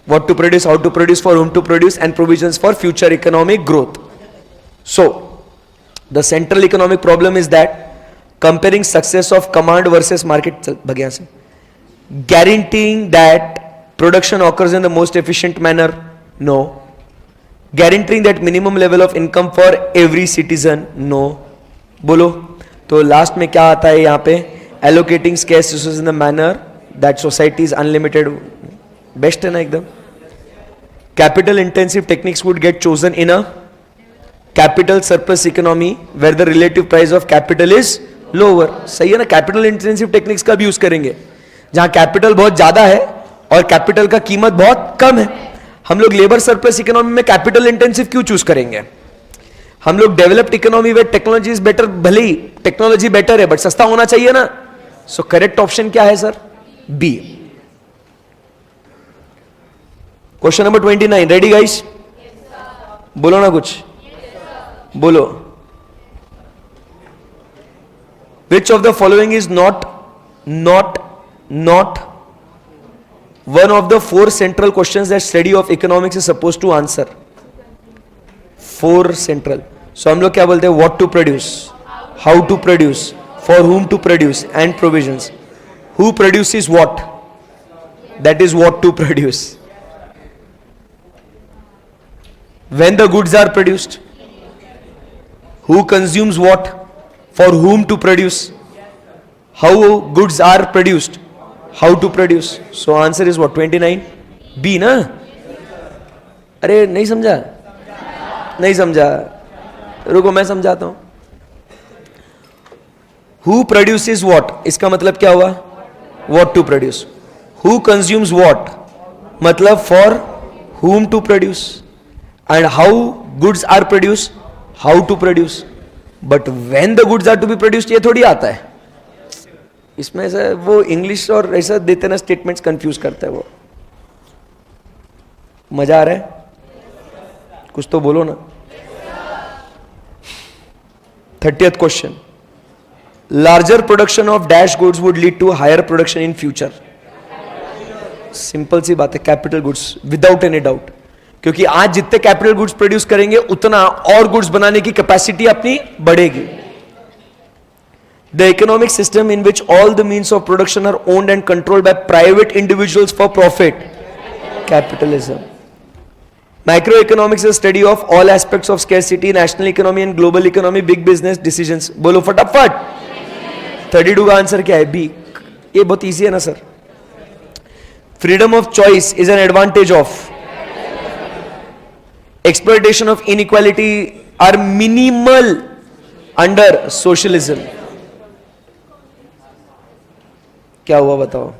What to produce, how to produce, for whom to produce, and provisions for future economic growth. So, the central economic problem is that comparing success of command versus market, भगया से, guaranteeing that production occurs in the most efficient manner. No. Guaranteeing that minimum level of income for every citizen. No. बोलो तो last में क्या आता है यहाँ पे? Allocating scarce resources in the manner that society is unlimited. Best है ना एकदम. Capital intensive techniques would get chosen in a capital surplus economy where the relative price of capital is lower. सही है ना? कैपिटल इंटेंसिव टेक्निक्स का भी use करेंगे जहां कैपिटल बहुत ज्यादा है और कैपिटल का कीमत बहुत कम है. हम लोग लेबर सरप्लस इकोनॉमी में कैपिटल इंटेंसिव क्यों चूज करेंगे? हम लोग डेवलप्ड इकोनॉमी में टेक्नोलॉजी इज बेटर, भले ही टेक्नोलॉजी बेटर है बट सस्ता होना चाहिए ना. सो करेक्ट ऑप्शन क्या है sir? B. Question number 29. Ready guys? बोलो ना कुछ. बोलो. Which of the following is not one of the four central questions that study of economics is supposed to answer? Four central. So हम लोग क्या बोलते हैं? What to produce, how to produce, for whom to produce, and provisions. Who produces what? That is what to produce. When the goods are produced. Who consumes what? For whom to produce. How goods are produced. How to produce. So answer is what? 29. B ना? अरे नहीं समझा? नहीं समझा? रुको मैं समझाता हूं. Who produces what? इसका मतलब क्या हुआ? What to produce. Who consumes what? मतलब for whom to produce. And how goods are produced. How to produce. But when the goods are to be produced, ये थोड़ी आता है. इसमें ऐसा वो इंग्लिश और ऐसा देते ना स्टेटमेंट्स कंफ्यूज करता है. वो मजा आ रहा है? कुछ तो बोलो ना. 30th question. Larger production of dash goods would lead to higher production in future. Simple सी बात है. Capital goods without any doubt. क्योंकि आज जितने कैपिटल गुड्स प्रोड्यूस करेंगे उतना और गुड्स बनाने की कैपेसिटी अपनी बढ़ेगी. The economic system in which all the means of production are owned and controlled by private individuals for profit. Capitalism. Micro economics is study of all aspects of scarcity, national economy and global economy, big business decisions. बोलो फटाफट. 32 का answer क्या है? B. ये बहुत easy है ना sir. Freedom of choice is an advantage of. Exploitation of inequality are minimal under socialism. क्या हुआ बताओ?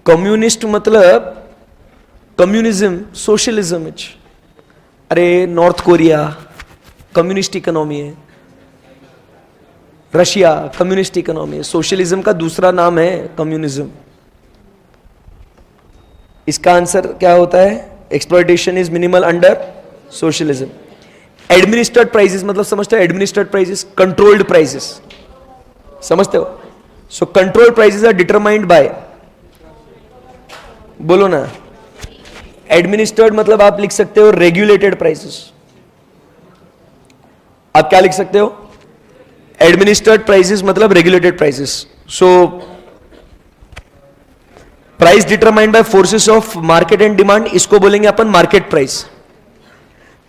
कम्युनिस्ट मतलब कम्युनिज्म, सोशलिज्म. अरे नॉर्थ कोरिया कम्युनिस्ट इकोनॉमी है, रशिया कम्युनिस्ट इकोनॉमी है. सोशलिज्म का दूसरा नाम है कम्युनिज्म. इसका आंसर क्या होता है? Exploitation is minimal under socialism. Administered prices मतलब समझते हो? एडमिनिस्ट्रेड प्राइसेस, कंट्रोल्ड प्राइसेस, समझते हो? So controlled prices are determined by. बोलो ना. एडमिनिस्ट्रेड मतलब आप लिख सकते हो रेगुलेटेड प्राइसेस. आप क्या लिख सकते हो? एडमिनिस्ट्रेड प्राइसेस मतलब regulated prices. So price determined by forces of market and demand, इसको बोलेंगे अपन market price.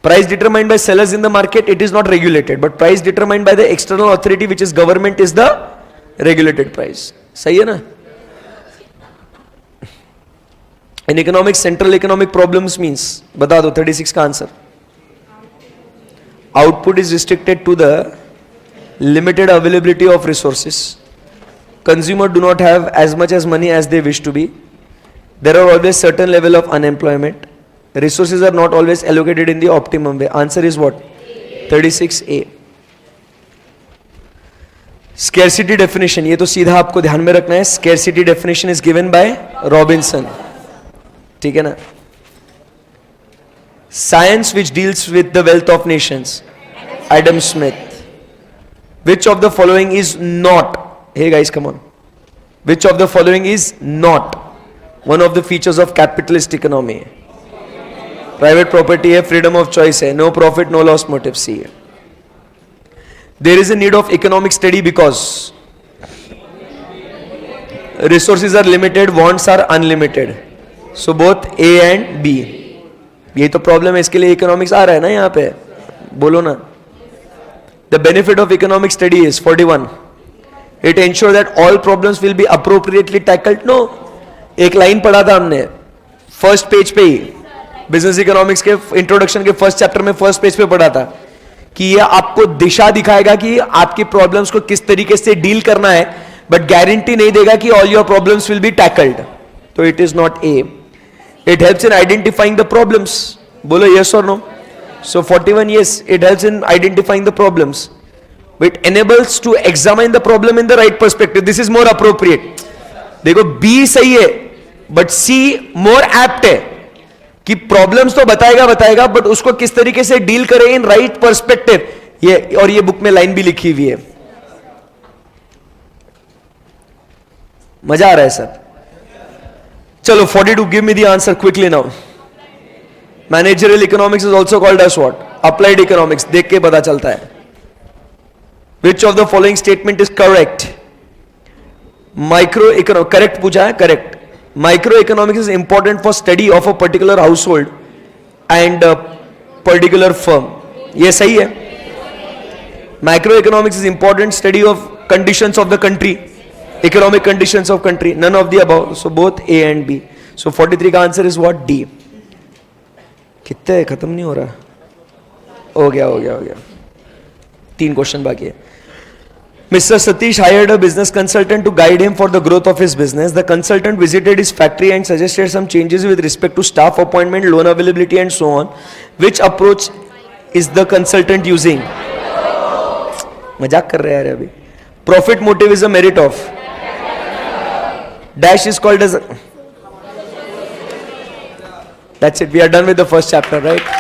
Price determined by sellers in the market, it is not regulated, but price determined by the external authority which is government is the regulated price. सही है ना? In economics, central economic problems means, बता दो 36 का answer. Output is restricted to the limited availability of resources. Consumer do not have as much as money as they wish to be. There are always certain level of unemployment. Resources are not always allocated in the optimum way. Answer is what? 36A. Scarcity definition, ये तो सीधा आपको ध्यान में रखना है. Scarcity definition is given by Robinson. ठीक है ना? Science which deals with the wealth of nations, Adam Smith. Which of the following is not? Hey guys, come on. Which of the following is not one of the features of capitalist economy? Private property है, freedom of choice है, no profit no loss motive C है. There is a need of economic study because resources are limited, wants are unlimited, so both A and B. यही तो problem है, इसके लिए economics आ रहा है ना यहां पे, बोलो ना. The benefit of economic study is 41. It ensure that all problems will be appropriately tackled. No, एक लाइन पढ़ा था हमने फर्स्ट पेज पे ही, बिजनेस इकोनॉमिक्स के इंट्रोडक्शन के फर्स्ट चैप्टर में फर्स्ट पेज पे पढ़ा था कि ये आपको दिशा दिखाएगा कि आपकी प्रॉब्लम्स को किस तरीके से डील करना है, बट गारंटी नहीं देगा कि all your problems will be tackled. तो it is not A. It helps in identifying the problems. बोलो यस और no. So 41 yes, it helps in identifying the problems. It enables to examine the problem in the right perspective. This is more appropriate. देखो B सही है but C more apt है कि problems तो बताएगा but उसको किस तरीके से डील करें इन राइट पर्सपेक्टिव. ये और ये बुक में लाइन भी लिखी हुई है. मजा आ रहा है सर. चलो 42, give me the answer quickly now. Managerial economics is also called as what? Applied economics. देख के पता चलता है. Which of the following statement is correct? Micro economic correct पूछा है, correct. Microeconomics is important for study of a particular household and a particular firm. ये सही है. Microeconomics is important study of conditions of the country, economic conditions of country. None of the above. So both A and B. So 43 का answer is what? D. कितने खत्म नहीं हो रहा? हो गया. 3 क्वेश्चन बाकी है. Mr. Satish hired a business consultant to guide him for the growth of his business. The consultant visited his factory and suggested some changes with respect to staff appointment, loan availability and so on. Which approach is the consultant using? मजाक कर रहे हैं यार अभी. Profit motive is a merit of. Dash is called as. That's it. We are done with the first chapter, right?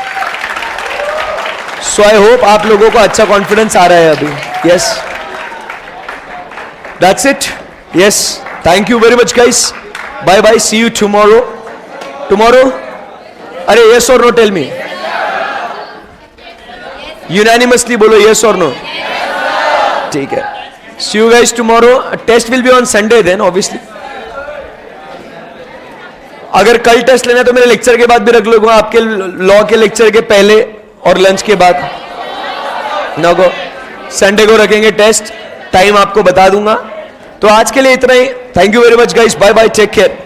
So I hope आप लोगों को अच्छा confidence आ रहा है अभी. Yes. That's it. Yes. Thank you very much, guys. Bye bye. See you tomorrow. Tomorrow? अरे yes or no? Tell me. Unanimously बोलो yes or no. ठीक है. See you guys tomorrow. Test will be on Sunday then, obviously. अगर कल test लेना तो मेरे lecture के बाद भी रख लूंगा, आपके लॉ के लेक्चर के पहले और लंच के बाद. ना को संडे को रखेंगे टेस्ट, टाइम आपको बता दूंगा. तो आज के लिए इतना ही. Thank you very much guys. Bye bye. Take care.